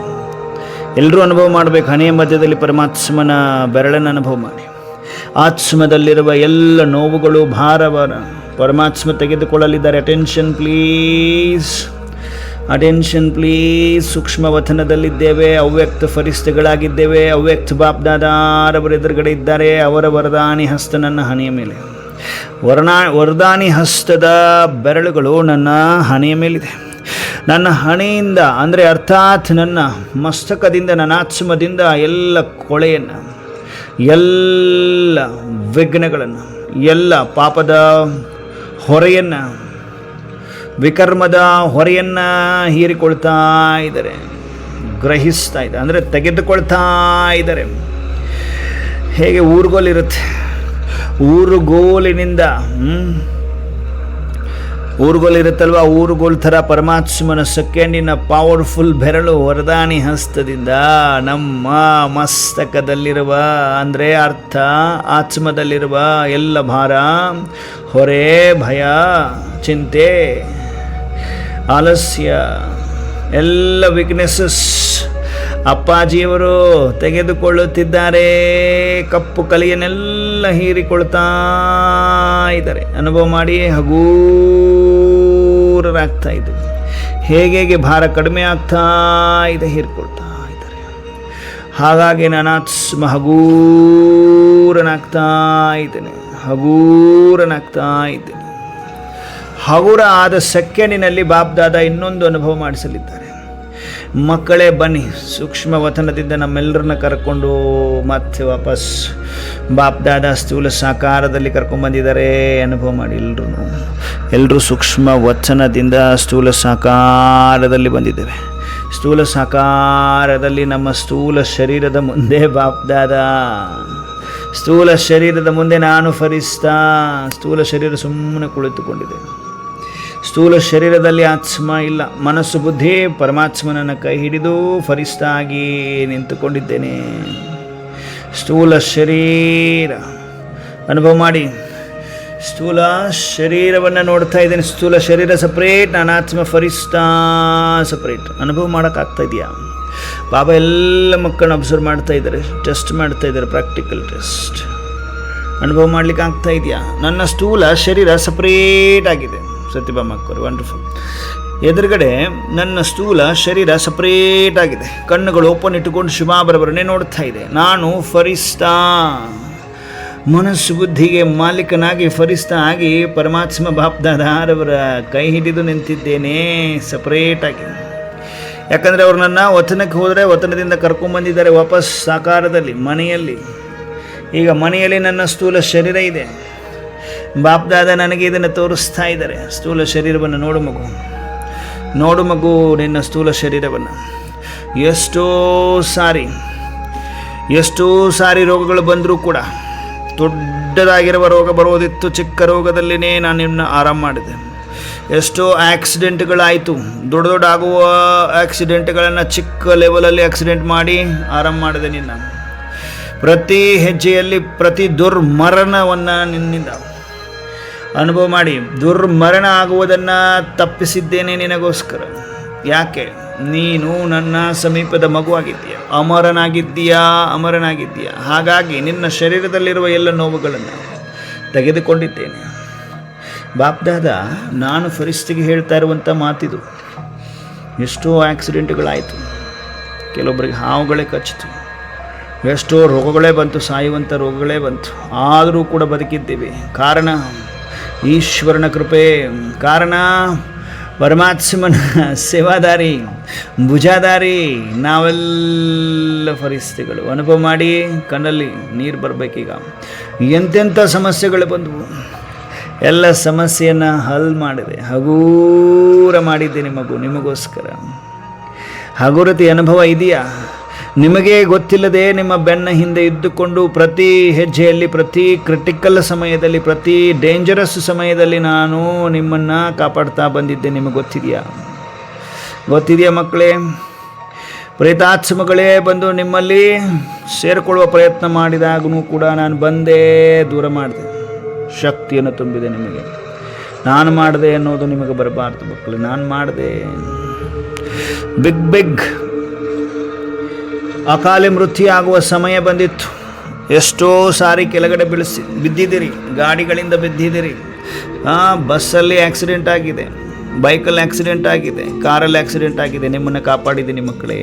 ಎಲ್ಲರೂ ಅನುಭವ ಮಾಡಬೇಕು. ಹಣೆಯ ಮಧ್ಯದಲ್ಲಿ ಪರಮಾತ್ಮನ ಬೆರಳನ್ನು ಅನುಭವ ಮಾಡಿ. ಆತ್ಮದಲ್ಲಿರುವ ಎಲ್ಲ ನೋವುಗಳು ಭಾರವರ ಪರಮಾತ್ಮ ತೆಗೆದುಕೊಳ್ಳಲಿದ್ದಾರೆ. Attention please, attention please. ಸೂಕ್ಷ್ಮವತನದಲ್ಲಿದ್ದೇವೆ, ಅವ್ಯಕ್ತ ಫರಿಸ್ತೆಗಳಾಗಿದ್ದೇವೆ. ಅವ್ಯಕ್ತ ಬಾಪ್ದಾದಾರವರ ಎದುರುಗಡೆ ಇದ್ದಾರೆ. ಅವರ ವರದಾನಿ ಹಸ್ತ ನನ್ನ ಹಣೆಯ ಮೇಲೆ, ವರದಾನಿ ಹಸ್ತದ ಬೆರಳುಗಳು ನನ್ನ ಹಣೆಯ ಮೇಲಿದೆ. ನನ್ನ ಹಣೆಯಿಂದ ಅಂದರೆ ಅರ್ಥಾತ್ ನನ್ನ ಮಸ್ತಕದಿಂದ, ನನ್ನ ಆತ್ಮದಿಂದ ಎಲ್ಲ ಕೊಳೆಯನ್ನು, ಎಲ್ಲ ವಿಘ್ನಗಳನ್ನು, ಎಲ್ಲ ಪಾಪದ ಹೊರೆಯನ್ನು, ವಿಕರ್ಮದ ಹೊರೆಯನ್ನು ಹೀರಿಕೊಳ್ತಾ ಇದ್ದಾರೆ, ಗ್ರಹಿಸ್ತಾ ಇದ್ದಾರೆ, ಅಂದರೆ ತೆಗೆದುಕೊಳ್ತಾ ಇದ್ದಾರೆ. ಹೇಗೆ ಊರುಗೋಲಿರುತ್ತೆ, ಊರುಗೋಲಿನಿಂದ ಊರುಗೋಲಿರುತ್ತಲ್ವ, ಊರುಗೋಲ್ ಥರ ಪರಮಾತ್ಮನ ಸೆಕೆಂಡಿನ ಪವರ್ಫುಲ್ ಬೆರಳು ವರದಾನಿ ಹಸ್ತದಿಂದ ನಮ್ಮ ಮಸ್ತಕದಲ್ಲಿರುವ, ಅಂದರೆ ಅರ್ಥ ಆತ್ಮದಲ್ಲಿರುವ ಎಲ್ಲ ಭಾರ, ಹೊರೆ, ಭಯ, ಚಿಂತೆ, ಆಲಸ್ಯ, ಎಲ್ಲ ವೀಕ್ನೆಸಸ್ ಅಪ್ಪಾಜಿಯವರು ತೆಗೆದುಕೊಳ್ಳುತ್ತಿದ್ದಾರೆ. ಕಪ್ಪು ಕಲಿಯನ್ನೆಲ್ಲ ಹೀರಿಕೊಳ್ತಾ ಇದ್ದಾರೆ. ಅನುಭವ ಮಾಡಿ ಹಗೂರರಾಗ್ತಾ ಇದ್ದಾರೆ. ಹೇಗೆ ಭಾರ ಕಡಿಮೆ ಆಗ್ತಾ ಇದೆ, ಹೀರಿಕೊಳ್ತಾ ಇದ್ದಾರೆ. ಹಾಗಾಗಿ ನಾನು ಆತ್ಮ ಹಗೂರನಾಗ್ತಾ ಇದ್ದೇನೆ, ಹಗೂರನಾಗ್ತಾ ಇದ್ದೇನೆ. ಹಗುರ ಆದ ಸೆಕೆಂಡಿನಲ್ಲಿ ಬಾಪ್ದಾದ ಇನ್ನೊಂದು ಅನುಭವ ಮಾಡಿಸಲಿದ್ದಾರೆ. ಮಕ್ಕಳೇ ಬನ್ನಿ, ಸೂಕ್ಷ್ಮವತನದಿಂದ ನಮ್ಮೆಲ್ಲರನ್ನ ಕರ್ಕೊಂಡು ಮತ್ತೆ ವಾಪಸ್ ಬಾಪ್ದಾದ ಸ್ಥೂಲ ಸಾಕಾರದಲ್ಲಿ ಕರ್ಕೊಂಡ್ಬಂದಿದ್ದಾರೆ. ಅನುಭವ ಮಾಡಿ ಎಲ್ಲರೂ ಸೂಕ್ಷ್ಮ ವಚನದಿಂದ ಸ್ಥೂಲ ಸಾಕಾರದಲ್ಲಿ ಬಂದಿದ್ದೇವೆ. ಸ್ಥೂಲ ಸಾಕಾರದಲ್ಲಿ ನಮ್ಮ ಸ್ಥೂಲ ಶರೀರದ ಮುಂದೆ ಬಾಪ್ದಾದ, ಸ್ಥೂಲ ಶರೀರದ ಮುಂದೆ ನಾನು ಫರಿಸ್ತಾ. ಸ್ಥೂಲ ಶರೀರ ಸುಮ್ಮನೆ ಕುಳಿತುಕೊಂಡಿದೆ. ಸ್ಥೂಲ ಶರೀರದಲ್ಲಿ ಆತ್ಮ ಇಲ್ಲ, ಮನಸ್ಸು ಬುದ್ಧಿ ಪರಮಾತ್ಮನನ್ನು ಕೈ ಹಿಡಿದು ಫರಿಸ್ತಾ ಆಗಿ ನಿಂತುಕೊಂಡಿದ್ದೇನೆ. ಸ್ಥೂಲ ಶರೀರ ಅನುಭವ ಮಾಡಿ. ಸ್ಥೂಲ ಶರೀರವನ್ನು ನೋಡ್ತಾ ಇದ್ದೇನೆ. ಸ್ಥೂಲ ಶರೀರ ಸಪ್ರೇಟ್, ನಾನು ಆತ್ಮ ಫರಿಸ್ತಾ ಸಪ್ರೇಟ್. ಅನುಭವ ಮಾಡೋಕ್ಕಾಗ್ತಾ ಇದೆಯಾ? ಬಾಬಾ ಎಲ್ಲ ಮಕ್ಕಳನ್ನ ಅಬ್ಸರ್ವ್ ಮಾಡ್ತಾ ಇದ್ದಾರೆ, ಟೆಸ್ಟ್ ಮಾಡ್ತಾ ಇದ್ದಾರೆ, ಪ್ರಾಕ್ಟಿಕಲ್ ಟೆಸ್ಟ್. ಅನುಭವ ಮಾಡಲಿಕ್ಕೆ ಆಗ್ತಾ ಇದೆಯಾ? ನನ್ನ ಸ್ಥೂಲ ಶರೀರ ಸಪ್ರೇಟ್ ಆಗಿದೆ. ಸತ್ಯಭಾಮ ಅಕ್ಕವರು ವಂಡರ್ಫುಲ್. ಎದುರುಗಡೆ ನನ್ನ ಸ್ಥೂಲ ಶರೀರ ಸಪ್ರೇಟ್ ಆಗಿದೆ. ಕಣ್ಣುಗಳು ಓಪನ್ ಇಟ್ಟುಕೊಂಡು ಶಿವಾಬರವರನ್ನೇ ನೋಡ್ತಾ ಇದೆ. ನಾನು ಫರಿಸ್ತಾ, ಮನಸ್ಸು ಬುದ್ಧಿಗೆ ಮಾಲೀಕನಾಗಿ ಫರಿಸ್ತಾ ಆಗಿ ಪರಮಾತ್ಮ ಬಾಪ್ದಾದಾರವರ ಕೈ ಹಿಡಿದು ನಿಂತಿದ್ದೇನೆ ಸಪ್ರೇಟಾಗಿ. ಯಾಕಂದರೆ ಅವ್ರು ನನ್ನ ವತನಕ್ಕೆ ಹೋದರೆ ವತನದಿಂದ ಕರ್ಕೊಂಬಂದಿದ್ದಾರೆ ವಾಪಸ್ ಸಾಕಾರದಲ್ಲಿ ಮನೆಯಲ್ಲಿ. ಈಗ ಮನೆಯಲ್ಲಿ ನನ್ನ ಸ್ಥೂಲ ಶರೀರ ಇದೆ. ಬಾಪ್ದಾದ ನನಗೆ ಇದನ್ನು ತೋರಿಸ್ತಾ ಇದ್ದಾರೆ. ಸ್ಥೂಲ ಶರೀರವನ್ನು ನೋಡು ಮಗು, ನೋಡು ಮಗು ನಿನ್ನ ಸ್ಥೂಲ ಶರೀರವನ್ನು. ಎಷ್ಟೋ ಸಾರಿ ರೋಗಗಳು ಬಂದರೂ ಕೂಡ, ದೊಡ್ಡದಾಗಿರುವ ರೋಗ ಬರೋದಿತ್ತು, ಚಿಕ್ಕ ರೋಗದಲ್ಲಿನೇ ನಾನು ನಿನ್ನ ಆರಾಮ ಮಾಡಿದೆ. ಎಷ್ಟೋ ಆಕ್ಸಿಡೆಂಟ್ಗಳಾಯಿತು, ದೊಡ್ಡ ಆಗುವ ಆಕ್ಸಿಡೆಂಟ್ಗಳನ್ನು ಚಿಕ್ಕ ಲೆವೆಲಲ್ಲಿ ಆಕ್ಸಿಡೆಂಟ್ ಮಾಡಿ ಆರಾಮ ಮಾಡಿದೆ ನಿನ್ನ. ಪ್ರತಿ ಹೆಜ್ಜೆಯಲ್ಲಿ ಪ್ರತಿ ದುರ್ಮರಣವನ್ನು ನಿನ್ನಿಂದ ಅನುಭವ ಮಾಡಿ ದುರ್ಮರಣ ಆಗುವುದನ್ನು ತಪ್ಪಿಸಿದ್ದೇನೆ ನಿನಗೋಸ್ಕರ. ಯಾಕೆ? ನೀನು ನನ್ನ ಸಮೀಪದ ಮಗುವಾಗಿದ್ದೀಯ, ಅಮರನಾಗಿದ್ದೀಯ. ಹಾಗಾಗಿ ನಿನ್ನ ಶರೀರದಲ್ಲಿರುವ ಎಲ್ಲ ನೋವುಗಳನ್ನು ತೆಗೆದುಕೊಂಡಿದ್ದೇನೆ. ಬಾಪ್ದಾದ ನಾನು ಫರಿಸ್ತಿಗೆ ಹೇಳ್ತಾ ಇರುವಂಥ ಮಾತಿದು. ಎಷ್ಟೋ ಆಕ್ಸಿಡೆಂಟ್ಗಳಾಯಿತು, ಕೆಲವೊಬ್ಬರಿಗೆ ಹಾವುಗಳೇ ಕಚ್ಚಿತು, ಎಷ್ಟೋ ರೋಗಗಳೇ ಬಂತು, ಸಾಯುವಂಥ ರೋಗಗಳೇ ಬಂತು. ಆದರೂ ಕೂಡ ಬದುಕಿದ್ದೀವಿ. ಕಾರಣ ಈಶ್ವರನ ಕೃಪೆ, ಕಾರಣ ಪರಮಾತ್ಮನ ಸೇವಾದಾರಿ, ಭುಜಾದಾರಿ ನಾವೆಲ್ಲ ಫರಿಸ್ತಿಗಳು. ಅನುಭವ ಮಾಡಿ ಕಣ್ಣಲ್ಲಿ ನೀರು ಬರಬೇಕೀಗ. ಎಂತೆಂಥ ಸಮಸ್ಯೆಗಳು ಬಂದವು, ಎಲ್ಲ ಸಮಸ್ಯೆಯನ್ನು ಹಲ್ ಮಾಡಿದೆ, ಹಗೂರ ಮಾಡಿದ್ದೇನೆ ಮಗು ನಿಮಗೋಸ್ಕರ. ಹಗುರತೆ ಅನುಭವ ಇದೆಯಾ? ನಿಮಗೆ ಗೊತ್ತಿಲ್ಲದೆ ನಿಮ್ಮ ಬೆನ್ನ ಹಿಂದೆ ಇದ್ದುಕೊಂಡು ಪ್ರತಿ ಹೆಜ್ಜೆಯಲ್ಲಿ, ಪ್ರತಿ ಕ್ರಿಟಿಕಲ್ ಸಮಯದಲ್ಲಿ, ಪ್ರತಿ ಡೇಂಜರಸ್ ಸಮಯದಲ್ಲಿ ನಾನು ನಿಮ್ಮನ್ನು ಕಾಪಾಡ್ತಾ ಬಂದಿದ್ದೆ. ನಿಮಗೆ ಗೊತ್ತಿದೆಯಾ ಮಕ್ಕಳೇ? ಪ್ರೇತಾತ್ಮಗಳೇ ಬಂದು ನಿಮ್ಮಲ್ಲಿ ಸೇರಿಕೊಳ್ಳುವ ಪ್ರಯತ್ನ ಮಾಡಿದಾಗೂ ಕೂಡ ನಾನು ಬಂದೇ ದೂರ ಮಾಡಿದೆ, ಶಕ್ತಿಯನ್ನು ತುಂಬಿದೆ ನಿಮಗೆ. ನಾನು ಮಾಡಿದೆ ಅನ್ನೋದು ನಿಮಗೆ ಬರಬಾರ್ದು ಮಕ್ಕಳು. ನಾನು ಮಾಡಿದೆ. ಬಿಗ್ ಅಕಾಲಿ ಮೃತ್ಯು ಆಗುವ ಸಮಯ ಬಂದಿತ್ತು. ಎಷ್ಟೋ ಸಾರಿ ಕೆಳಗಡೆ ಬಿದ್ದಿದ್ದೀರಿ, ಗಾಡಿಗಳಿಂದ ಬಿದ್ದಿದ್ದೀರಿ. ಬಸ್ಸಲ್ಲಿ ಆಕ್ಸಿಡೆಂಟ್ ಆಗಿದೆ, ಬೈಕಲ್ಲಿ ಆಕ್ಸಿಡೆಂಟ್ ಆಗಿದೆ, ಕಾರಲ್ಲಿ ಆಕ್ಸಿಡೆಂಟ್ ಆಗಿದೆ. ನಿಮ್ಮನ್ನು ಕಾಪಾಡಿದ್ದೀನಿ ಮಕ್ಕಳೇ.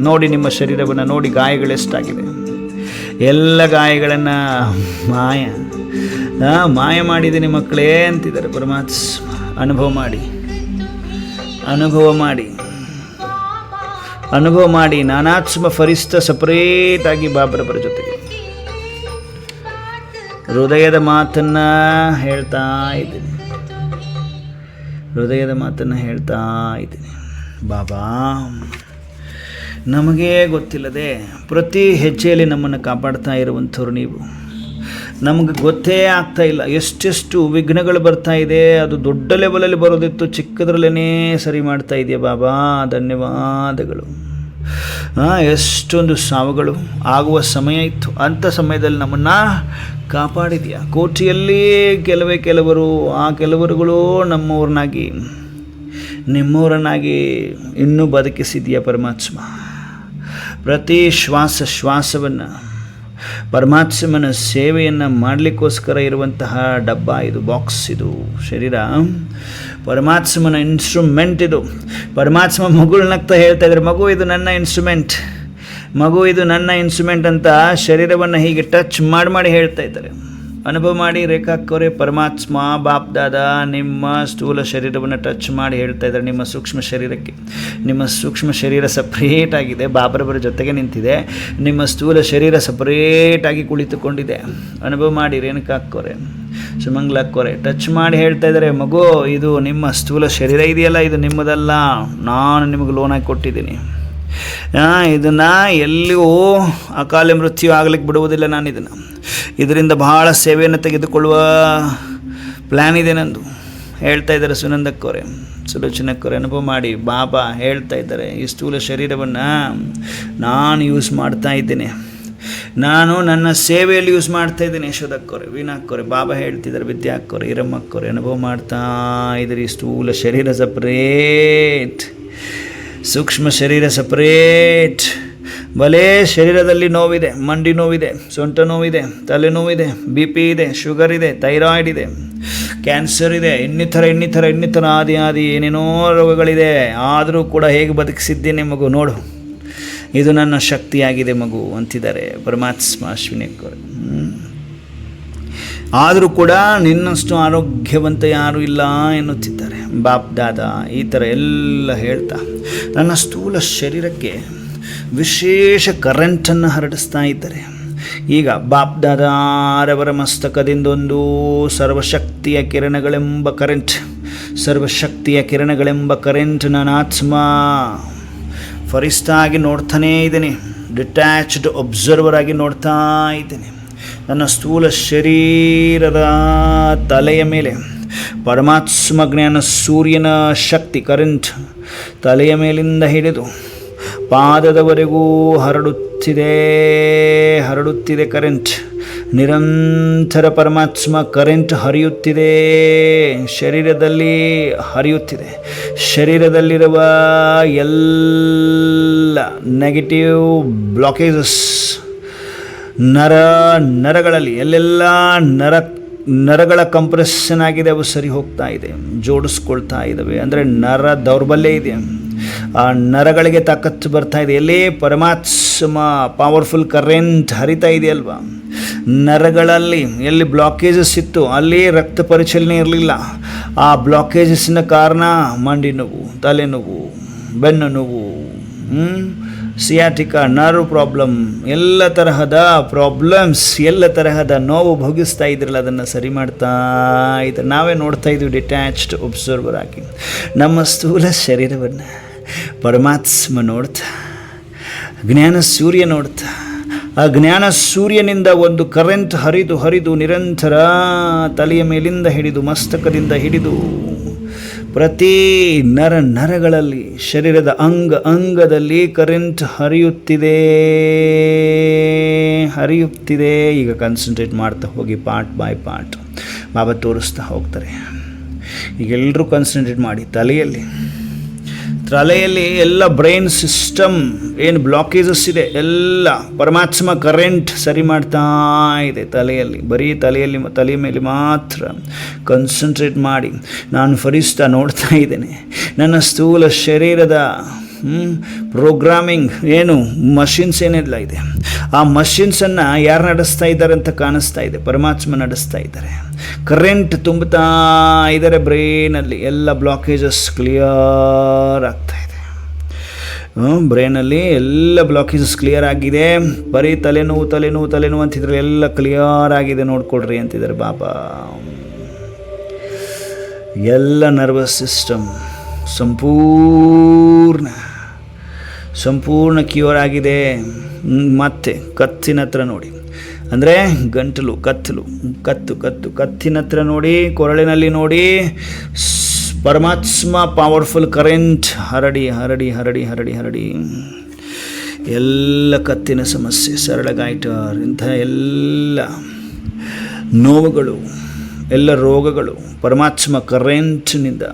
ನೋಡಿ ನಿಮ್ಮ ಶರೀರವನ್ನು ನೋಡಿ, ಗಾಯಗಳೆಷ್ಟಾಗಿದೆ. ಎಲ್ಲ ಗಾಯಗಳನ್ನು ಮಾಯ ಮಾಡಿದ್ದೀನಿ ಮಕ್ಕಳೇ ಅಂತಿದ್ದಾರೆ ಪರಮಾತ್ಮ. ಅನುಭವ ಮಾಡಿ ನಾನಾತ್ಮ ಫರಿಸ್ತ ಸಪರೇಟಾಗಿ ಬಾಬ್ರವರ ಜೊತೆಗೆ ಹೃದಯದ ಮಾತನ್ನು ಹೇಳ್ತಾ ಇದ್ದೀನಿ. ಬಾಬಾ, ನಮಗೇ ಗೊತ್ತಿಲ್ಲದೆ ಪ್ರತಿ ಹೆಜ್ಜೆಯಲ್ಲಿ ನಮ್ಮನ್ನು ಕಾಪಾಡ್ತಾ ಇರುವಂಥವ್ರು ನೀವು. ನಮಗೆ ಗೊತ್ತೇ ಆಗ್ತಾ ಇಲ್ಲ ಎಷ್ಟೆಷ್ಟು ವಿಘ್ನಗಳು ಬರ್ತಾ ಇದೆ. ಅದು ದೊಡ್ಡ ಲೆವೆಲಲ್ಲಿ ಬರೋದಿತ್ತು, ಚಿಕ್ಕದ್ರಲ್ಲೇ ಸರಿ ಮಾಡ್ತಾ ಇದೆಯಾ ಬಾಬಾ, ಧನ್ಯವಾದಗಳು. ಎಷ್ಟೊಂದು ಸಾವುಗಳು ಆಗುವ ಸಮಯ ಇತ್ತು, ಅಂಥ ಸಮಯದಲ್ಲಿ ನಮ್ಮನ್ನು ಕಾಪಾಡಿದೆಯಾ. ಕೋಟಿಯಲ್ಲಿ ಕೆಲವರು, ಆ ಕೆಲವರುಗಳು ನಿಮ್ಮವರನ್ನಾಗಿ ಇನ್ನೂ ಬದುಕಿಸಿದೆಯಾ ಪರಮಾತ್ಮ. ಪ್ರತಿ ಶ್ವಾಸವನ್ನು ಪರಮಾತ್ಮನ ಸೇವೆಯನ್ನು ಮಾಡಲಿಕ್ಕೋಸ್ಕರ ಇರುವಂತಹ ಡಬ್ಬ ಇದು, ಬಾಕ್ಸ್ ಇದು. ಶರೀರ ಪರಮಾತ್ಮನ ಇನ್ಸ್ಟ್ರೂಮೆಂಟ್ ಇದು. ಪರಮಾತ್ಮ ಮಗುಳನ್ನಗ್ತಾ ಹೇಳ್ತಾ ಇದ್ದಾರೆ, ಮಗು ಇದು ನನ್ನ ಇನ್ಸ್ಟ್ರೂಮೆಂಟ್ ಅಂತ ಶರೀರವನ್ನು ಹೀಗೆ ಟಚ್ ಮಾಡಿ ಹೇಳ್ತಾ ಇದ್ದಾರೆ. ಅನುಭವ ಮಾಡಿ ರೇಖಾಕೋರೆ. ಪರಮಾತ್ಮ ಬಾಪ್ದಾದ ನಿಮ್ಮ ಸ್ಥೂಲ ಶರೀರವನ್ನು ಟಚ್ ಮಾಡಿ ಹೇಳ್ತಾ ಇದ್ದಾರೆ ನಿಮ್ಮ ಸೂಕ್ಷ್ಮ ಶರೀರಕ್ಕೆ. ನಿಮ್ಮ ಸೂಕ್ಷ್ಮ ಶರೀರ ಸಪ್ರೇಟಾಗಿದೆ, ಬಾಬ್ರವರ ಜೊತೆಗೆ ನಿಂತಿದೆ. ನಿಮ್ಮ ಸ್ಥೂಲ ಶರೀರ ಸಪ್ರೇಟಾಗಿ ಕುಳಿತುಕೊಂಡಿದೆ. ಅನುಭವ ಮಾಡಿ ರೇಣುಕಾಕೋರೆ, ಸುಮಂಗ್ಲಾಕೋರೆ ಟಚ್ ಮಾಡಿ ಹೇಳ್ತಾ ಇದ್ದಾರೆ, ಮಗು ಇದು ನಿಮ್ಮ ಸ್ಥೂಲ ಶರೀರ ಇದೆಯಲ್ಲ, ಇದು ನಿಮ್ಮದಲ್ಲ, ನಾನು ನಿಮಗೆ ಲೋನ್ ಹಾಕಿ ಕೊಟ್ಟಿದ್ದೀನಿ. ಇದನ್ನು ಎಲ್ಲಿಯೂ ಅಕಾಲಿ ಮೃತ್ಯು ಆಗಲಿಕ್ಕೆ ಬಿಡುವುದಿಲ್ಲ. ನಾನು ಇದರಿಂದ ಬಹಳ ಸೇವೆಯನ್ನು ತೆಗೆದುಕೊಳ್ಳುವ ಪ್ಲ್ಯಾನ್ ಇದೆ ನಂದು ಹೇಳ್ತಾ ಇದ್ದಾರೆ ಸುನಂದಕ್ಕವರೇ, ಸುಲೋಚನಕ್ಕವರೇ. ಅನುಭವ ಮಾಡಿ ಬಾಬಾ ಹೇಳ್ತಾ ಇದ್ದಾರೆ, ಈ ಸ್ಥೂಲ ಶರೀರವನ್ನು ನಾನು ಯೂಸ್ ಮಾಡ್ತಾ ಇದ್ದೇನೆ, ನಾನು ನನ್ನ ಸೇವೆಯಲ್ಲಿ ಯೂಸ್ ಮಾಡ್ತಾ ಇದ್ದೇನೆ. ಯಶೋದಕ್ಕವರೇ, ವೀಣಾಕ್ಕವರೇ, ಬಾಬಾ ಹೇಳ್ತಿದ್ದಾರೆ, ವಿದ್ಯಾಕ್ಕವರೇ, ಈರಮ್ಮಕ್ಕವರೇ ಅನುಭವ ಮಾಡ್ತಾ ಇದ್ದೀರಿ. ಸ್ಥೂಲ ಶರೀರ ಸಪ್ರೇಟ್, ಸೂಕ್ಷ್ಮ ಶರೀರ ಸಪ್ರೇಟ್. ಭಲೇ ಶರೀರದಲ್ಲಿ ನೋವಿದೆ, ಮಂಡಿ ನೋವಿದೆ, ಸೊಂಟ ನೋವಿದೆ, ತಲೆನೋವಿದೆ, BP ಇದೆ, ಶುಗರ್ ಇದೆ, ಥೈರಾಯ್ಡ್ ಇದೆ, ಕ್ಯಾನ್ಸರ್ ಇದೆ, ಇನ್ನಿತರ ಆದಿ ಏನೇನೋ ರೋಗಗಳಿದೆ. ಆದರೂ ಕೂಡ ಹೇಗೆ ಬದುಕಿಸಿದ್ದೇನೆ ಮಗು, ನೋಡು ಇದು ನನ್ನ ಶಕ್ತಿಯಾಗಿದೆ ಮಗು ಅಂತಿದ್ದಾರೆ ಪರಮಾತ್ಮ. ಅಶ್ವಿನಿ ಅಕ್ಕವರು ಆದರೂ ಕೂಡ ನಿನ್ನಷ್ಟು ಆರೋಗ್ಯವಂತ ಯಾರೂ ಇಲ್ಲ ಎನ್ನುತ್ತಿದ್ದಾರೆ. ಬಾಪ್ ದಾದಾ ಈ ಥರ ಎಲ್ಲ ಹೇಳ್ತಾ ನನ್ನ ಸ್ಥೂಲ ಶರೀರಕ್ಕೆ ವಿಶೇಷ ಕರೆಂಟನ್ನು ಹರಡಿಸ್ತಾ ಇದ್ದಾರೆ. ಈಗ ಬಾಪ್ ದಾದಾರವರ ಮಸ್ತಕದಿಂದೊಂದು ಸರ್ವಶಕ್ತಿಯ ಕಿರಣಗಳೆಂಬ ಕರೆಂಟ್, ಸರ್ವಶಕ್ತಿಯ ಕಿರಣಗಳೆಂಬ ಕರೆಂಟ್ ನನ್ನ ಆತ್ಮ ಫರಿಸ್ತಾಗಿ ನೋಡ್ತಾನೇ ಇದ್ದೇನೆ. ಡಿಟ್ಯಾಚ್ಡ್ ಒಬ್ಸರ್ವರ್ ಆಗಿ ನೋಡ್ತಾ ಇದ್ದೇನೆ. ನನ್ನ ಸ್ಥೂಲ ಶರೀರದ ತಲೆಯ ಮೇಲೆ ಪರಮಾತ್ಮ ಜ್ಞಾನ ಸೂರ್ಯನ ಶಕ್ತಿ ಕರೆಂಟ್ ತಲೆಯ ಮೇಲಿಂದ ಹಿಡಿದು ಪಾದದವರೆಗೂ ಹರಡುತ್ತಿದೆ ಕರೆಂಟ್. ನಿರಂತರ ಪರಮಾತ್ಮ ಕರೆಂಟ್ ಹರಿಯುತ್ತಿದೆ, ಶರೀರದಲ್ಲಿ ಹರಿಯುತ್ತಿದೆ. ಶರೀರದಲ್ಲಿರುವ ಎಲ್ಲ ನೆಗೆಟಿವ್ ಬ್ಲಾಕೇಜಸ್ ನರಗಳಲ್ಲಿ ಎಲ್ಲೆಲ್ಲ ನರಗಳ ಕಂಪ್ರೆಷನ್ ಆಗಿದೆ, ಅವು ಸರಿ ಹೋಗ್ತಾ ಇದೆ, ಜೋಡಿಸ್ಕೊಳ್ತಾ ಇದ್ದಾವೆ. ಅಂದರೆ ನರ ದೌರ್ಬಲ್ಯ ಇದೆ, ಆ ನರಗಳಿಗೆ ತಾಕತ್ತು ಬರ್ತಾ ಇದೆ. ಎಲ್ಲಿ ಪರಮಾತ್ಮ ಪವರ್ಫುಲ್ ಕರೆಂಟ್ ಹರಿತಾ ಇದೆಯಲ್ವಾ, ನರಗಳಲ್ಲಿ ಎಲ್ಲಿ ಬ್ಲಾಕೇಜಸ್ ಇತ್ತು ಅಲ್ಲಿ ರಕ್ತ ಪರಿಚಲನೆ ಇರಲಿಲ್ಲ. ಆ ಬ್ಲಾಕೇಜಸ್ಸಿನ ಕಾರಣ ಮಂಡಿ ನೋವು, ತಲೆನೋವು, ಬೆನ್ನು ನೋವು, ಸಿಯಾಟಿಕಾ, ನರ್ವ್ ಪ್ರಾಬ್ಲಮ್, ಎಲ್ಲ ತರಹದ ಪ್ರಾಬ್ಲಮ್ಸ್, ಎಲ್ಲ ತರಹದ ನೋವು ಭೋಗಿಸ್ತಾ ಇದ್ರಲ್ಲ, ಅದನ್ನು ಸರಿ ಮಾಡ್ತಾ ಇದ್ದಾರೆ. ನಾವೇ ನೋಡ್ತಾ ಇದ್ದೀವಿ ಡಿಟ್ಯಾಚ್ಡ್ ಒಬ್ಸರ್ವರ್ ಆಗಿ. ನಮ್ಮ ಸ್ಥೂಲ ಶರೀರವನ್ನು ಪರಮಾತ್ಮ ನೋಡ್ತಾ, ಜ್ಞಾನ ಸೂರ್ಯ ನೋಡ್ತಾ, ಆ ಜ್ಞಾನ ಸೂರ್ಯನಿಂದ ಒಂದು ಕರೆಂಟ್ ಹರಿದು ನಿರಂತರ ತಲೆಯ ಮೇಲಿಂದ ಹಿಡಿದು ಮಸ್ತಕದಿಂದ ಹಿಡಿದು ಪ್ರತಿ ನರಗಳಲ್ಲಿ ಶರೀರದ ಅಂಗದಲ್ಲಿ ಕರೆಂಟ್ ಹರಿಯುತ್ತಿದೆ. ಈಗ ಕಾನ್ಸಂಟ್ರೇಟ್ ಮಾಡ್ತಾ ಹೋಗಿ ಪಾರ್ಟ್ ಬೈ ಪಾರ್ಟ್ ಬಾಬಾ ತೋರಿಸ್ತಾ ಹೋಗ್ತಾರೆ. ಈಗ ಎಲ್ಲರೂ ಕಾನ್ಸಂಟ್ರೇಟ್ ಮಾಡಿ ತಲೆಯಲ್ಲಿ ಎಲ್ಲ ಬ್ರೈನ್ ಸಿಸ್ಟಮ್ ಏನು ಬ್ಲಾಕೇಜಸ್ ಇದೆ ಎಲ್ಲ ಪರಮಾತ್ಮ ಕರೆಂಟ್ ಸರಿ ಮಾಡ್ತಾ ಇದೆ ತಲೆಯಲ್ಲಿ. ಬರೀ ತಲೆಯ ಮೇಲೆ ಮಾತ್ರ ಕಾನ್ಸಂಟ್ರೇಟ್ ಮಾಡಿ ನಾನು ಫರಿಸ್ತಾ ನೋಡ್ತಾ ಇದ್ದೇನೆ. ನನ್ನ ಸ್ಥೂಲ ಶರೀರದ ಪ್ರೋಗ್ರಾಮಿಂಗ್ ಏನು ಮಷಿನ್ಸ್ ಏನೆಲ್ಲ ಇದೆ, ಆ ಮಷಿನ್ಸನ್ನು ಯಾರು ನಡೆಸ್ತಾ ಇದ್ದಾರೆ ಅಂತ ಕಾಣಿಸ್ತಾ ಇದೆ, ಪರಮಾತ್ಮ ನಡೆಸ್ತಾ ಇದ್ದಾರೆ. ಕರೆಂಟ್ ತುಂಬುತ್ತಾ ಇದ್ದಾರೆ ಬ್ರೈನಲ್ಲಿ, ಎಲ್ಲ ಬ್ಲಾಕೇಜಸ್ ಕ್ಲಿಯರ್ ಆಗ್ತಾ ಇದೆ. ಬ್ರೈನಲ್ಲಿ ಎಲ್ಲ ಬ್ಲಾಕೇಜಸ್ ಕ್ಲಿಯರ್ ಆಗಿದೆ. ಬರೀ ತಲೆನೋವು ಅಂತಿದ್ರೆ ಎಲ್ಲ ಕ್ಲಿಯರ್ ಆಗಿದೆ ನೋಡ್ಕೊಳ್ರಿ ಅಂತಿದ್ದಾರೆ ಬಾಬಾ. ಎಲ್ಲ ನರ್ವಸ್ ಸಿಸ್ಟಮ್ ಸಂಪೂರ್ಣ ಕ್ಯೂರ್ ಆಗಿದೆ. ಮತ್ತೆ ಕತ್ತಿನ ಹತ್ರ ನೋಡಿ, ಅಂದರೆ ಗಂಟಲು ಕತ್ತಿನ ಹತ್ರ ನೋಡಿ, ಕೊರಳಿನಲ್ಲಿ ನೋಡಿ, ಪರಮಾತ್ಮ ಪವರ್ಫುಲ್ ಕರೆಂಟ್ ಹರಡಿ ಎಲ್ಲ ಕತ್ತಿನ ಸಮಸ್ಯೆ, ಸರಳಗಾಯ್ಟರ್, ಇಂಥ ಎಲ್ಲ ನೋವುಗಳು, ಎಲ್ಲ ರೋಗಗಳು ಪರಮಾತ್ಮ ಕರೆಂಟ್ನಿಂದ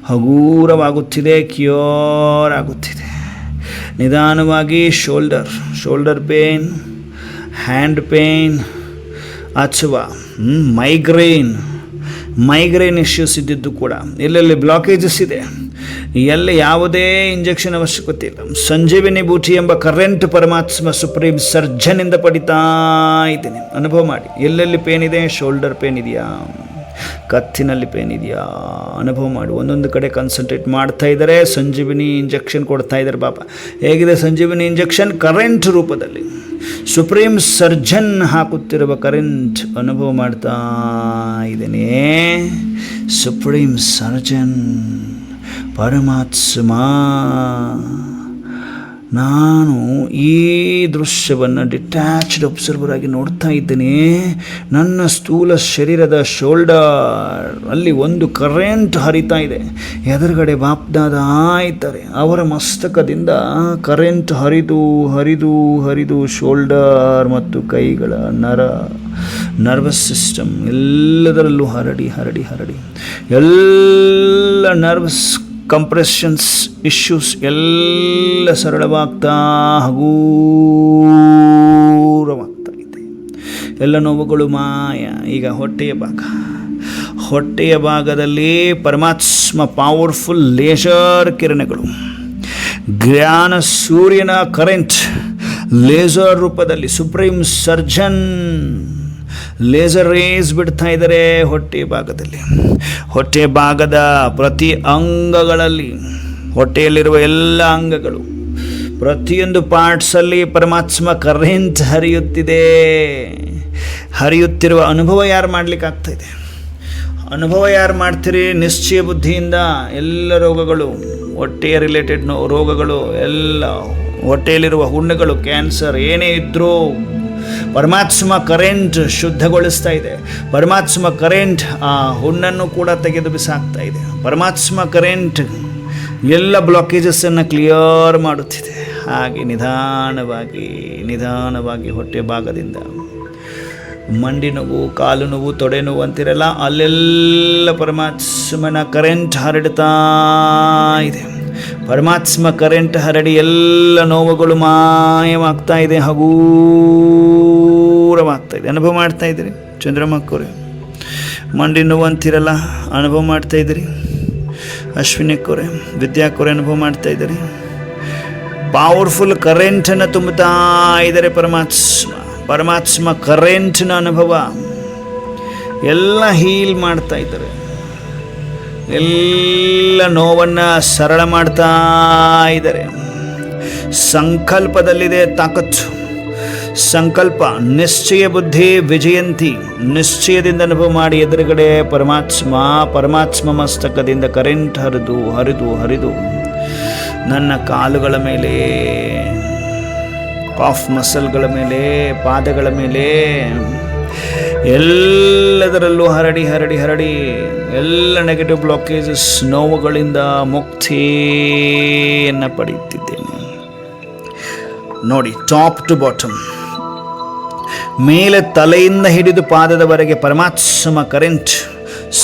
ಹಗೂರವಾಗುತ್ತಿದೆ, ಕ್ಯೂರ್ ಆಗುತ್ತಿದೆ. ನಿಧಾನವಾಗಿ ಶೋಲ್ಡರ್ ಪೇನ್, ಹ್ಯಾಂಡ್ ಪೇನ್ ಅಥವಾ ಮೈಗ್ರೇನ್ ಇಶ್ಯೂಸ್ ಇದ್ದಿದ್ದು ಕೂಡ, ಎಲ್ಲೆಲ್ಲಿ ಬ್ಲಾಕೇಜಸ್ ಇದೆ, ಎಲ್ಲ ಯಾವುದೇ ಇಂಜೆಕ್ಷನ್ ಅವಶ್ಯಕತೆ ಇಲ್ಲ. ಸಂಜೀವಿನಿ ಬೂಟಿ ಎಂಬ ಕರೆಂಟ್ ಪರಮಾತ್ಮ ಸುಪ್ರೀಂ ಸರ್ಜನಿಂದ ಪಡಿತಾ ಇದ್ದೇನೆ. ಅನುಭವ ಮಾಡಿ. ಎಲ್ಲೆಲ್ಲಿ ಪೇನ್ ಇದೆ, ಶೋಲ್ಡರ್ ಪೇನ್ ಇದೆಯಾ, ಕತ್ತಿನಲ್ಲಿ ಪೇನ್ ಇದೆಯಾ, ಅನುಭವ ಮಾಡಿ. ಒಂದೊಂದು ಕಡೆ ಕಾನ್ಸಂಟ್ರೇಟ್ ಮಾಡ್ತಾ ಇದ್ದಾರೆ. ಸಂಜೀವಿನಿ ಇಂಜೆಕ್ಷನ್ ಕೊಡ್ತಾ ಇದ್ದಾರೆ ಬಾಬಾ. ಹೇಗಿದೆ ಸಂಜೀವಿನಿ ಇಂಜೆಕ್ಷನ್? ಕರೆಂಟ್ ರೂಪದಲ್ಲಿ ಸುಪ್ರೀಂ ಸರ್ಜನ್ ಹಾಕುತ್ತಿರುವ ಕರೆಂಟ್ ಅನುಭವ ಮಾಡ್ತಾ ಇದ್ದೇನೆ. ಸುಪ್ರೀಂ ಸರ್ಜನ್ ಪರಮಾತ್ಮ, ನಾನು ಈ ದೃಶ್ಯವನ್ನು ಡಿಟ್ಯಾಚ್ಡ್ ಒಬ್ಸರ್ವರ್ ಆಗಿ ನೋಡ್ತಾ ಇದ್ದೇನೆ. ನನ್ನ ಸ್ಥೂಲ ಶರೀರದ ಶೋಲ್ಡರ್ ಅಲ್ಲಿ ಒಂದು ಕರೆಂಟ್ ಹರಿತಾ ಇದೆ. ಎದುರುಗಡೆ ಬಾಪ್ದಾದ ಇದ್ದಾರೆ, ಅವರ ಮಸ್ತಕದಿಂದ ಕರೆಂಟ್ ಹರಿದು ಶೋಲ್ಡರ್ ಮತ್ತು ಕೈಗಳ ನರ್ವಸ್ ಸಿಸ್ಟಮ್ ಎಲ್ಲದರಲ್ಲೂ ಹರಡಿ ಎಲ್ಲ ನರ್ವಸ್ ಕಂಪ್ರೆಷನ್ಸ್ ಇಶ್ಯೂಸ್ ಎಲ್ಲ ಸರಳವಾಗ್ತಾ ಹಗೂರವಾಗ್ತಾ ಇದೆ. ಎಲ್ಲ ನೋವುಗಳು ಮಾಯ. ಈಗ ಹೊಟ್ಟೆಯ ಭಾಗದಲ್ಲಿ ಪರಮಾತ್ಮ ಪವರ್ಫುಲ್ ಲೇಸರ್ ಕಿರಣಗಳು, ಜ್ಞಾನ ಸೂರ್ಯನ ಕರೆಂಟ್ ಲೇಸರ್ ರೂಪದಲ್ಲಿ ಸುಪ್ರೀಂ ಸರ್ಜನ್ ಲೇಸರ್ ರೇಸ್ ಬಿಡ್ತಾ ಇದ್ದಾರೆ ಹೊಟ್ಟೆ ಭಾಗದಲ್ಲಿ. ಹೊಟ್ಟೆ ಭಾಗದ ಪ್ರತಿ ಅಂಗಗಳಲ್ಲಿ, ಹೊಟ್ಟೆಯಲ್ಲಿರುವ ಎಲ್ಲ ಅಂಗಗಳು, ಪ್ರತಿಯೊಂದು ಪಾರ್ಟ್ಸಲ್ಲಿ ಪರಮಾತ್ಮ ಕರೆಂಟ್ ಹರಿಯುತ್ತಿರುವ ಅನುಭವ ಯಾರು ಮಾಡಲಿಕ್ಕಾಗ್ತಾಯಿದೆ? ಅನುಭವ ಯಾರು ಮಾಡ್ತೀರಿ? ನಿಶ್ಚಯ ಬುದ್ಧಿಯಿಂದ ಎಲ್ಲ ರೋಗಗಳು, ಹೊಟ್ಟೆಯ ರಿಲೇಟೆಡ್ ರೋಗಗಳು, ಎಲ್ಲ ಹೊಟ್ಟೆಯಲ್ಲಿರುವ ಹುಣ್ಣುಗಳು, ಕ್ಯಾನ್ಸರ್ ಏನೇ ಇದ್ದರೂ ಪರಮಾತ್ಮ ಕರೆಂಟ್ ಶುದ್ಧಗೊಳಿಸ್ತಾ ಇದೆ. ಪರಮಾತ್ಮ ಕರೆಂಟ್ ಆ ಹುಣ್ಣನ್ನು ಕೂಡ ತೆಗೆದು ಬಿಸಾಕ್ತಾ ಇದೆ. ಪರಮಾತ್ಮ ಕರೆಂಟ್ ಎಲ್ಲ ಬ್ಲಾಕೇಜಸ್ಸನ್ನು ಕ್ಲಿಯರ್ ಮಾಡುತ್ತಿದೆ. ಹಾಗೆ ನಿಧಾನವಾಗಿ ಹೊಟ್ಟೆ ಭಾಗದಿಂದ ಮಂಡಿ ನೋವು, ಕಾಲು ನೋವು, ತೊಡೆ ನೋವು ಅಂತಿರಲ್ಲ, ಅಲ್ಲೆಲ್ಲ ಪರಮಾತ್ಮನ ಕರೆಂಟ್ ಹರಡ್ತಾ ಇದೆ. ಪರಮಾತ್ಮ ಕರೆಂಟ್ ಹರಡಿ ಎಲ್ಲ ನೋವುಗಳು ಮಾಯವಾಗ್ತಾ ಇದೆ, ಹಗೂರವಾಗ್ತಾ ಇದೆ. ಅನುಭವ ಮಾಡ್ತಾ ಇದ್ದೀರಿ ಚಂದ್ರಮಕ್ಕವ್ರೆ? ಮಂಡಿ ನೋವು ಅಂತಿರಲ್ಲ, ಅನುಭವ ಮಾಡ್ತಾ ಇದ್ದೀರಿ? ಅಶ್ವಿನಿಕ್ಕವ್ರೆ, ವಿದ್ಯಾಕ್ಕವ್ರೆ, ಅನುಭವ ಮಾಡ್ತಾ ಇದ್ದೀರಿ? ಪವರ್ಫುಲ್ ಕರೆಂಟನ್ನು ತುಂಬುತ್ತಾ ಇದ್ದಾರೆ ಪರಮಾತ್ಮ ಕರೆಂಟ್ನ ಅನುಭವ. ಎಲ್ಲ ಹೀಲ್ ಮಾಡ್ತಾ ಇದ್ದಾರೆ, ಎಲ್ಲ ನೋವನ್ನು ಸರಳ ಮಾಡ್ತಾ ಇದ್ದಾರೆ. ಸಂಕಲ್ಪದಲ್ಲಿದೆ ತಾಕತ್ತು. ಸಂಕಲ್ಪ, ನಿಶ್ಚಯ ಬುದ್ಧಿ ವಿಜಯಂತಿ. ನಿಶ್ಚಯದಿಂದ ಅನುಭವ ಮಾಡಿ ಎದುರುಗಡೆ ಪರಮಾತ್ಮ ಮಸ್ತಕದಿಂದ ಕರೆಂಟ್ ಹರಿದು ನನ್ನ ಕಾಲುಗಳ ಮೇಲೆ, ಕಾಫ್ ಮಸಲ್ಗಳ ಮೇಲೆ, ಪಾದಗಳ ಮೇಲೆ, ಎಲ್ಲದರಲ್ಲೂ ಹರಡಿ ಎಲ್ಲ ನೆಗೆಟಿವ್ ಬ್ಲಾಕೇಜಸ್, ನೋವುಗಳಿಂದ ಮುಕ್ತಿಯನ್ನು ಪಡೆಯುತ್ತಿದ್ದೇನೆ. ನೋಡಿ, ಟಾಪ್ ಟು ಬಾಟಮ್, ಮೇಲೆ ತಲೆಯಿಂದ ಹಿಡಿದು ಪಾದದವರೆಗೆ ಪರಮಾತ್ಮ ಕರೆಂಟ್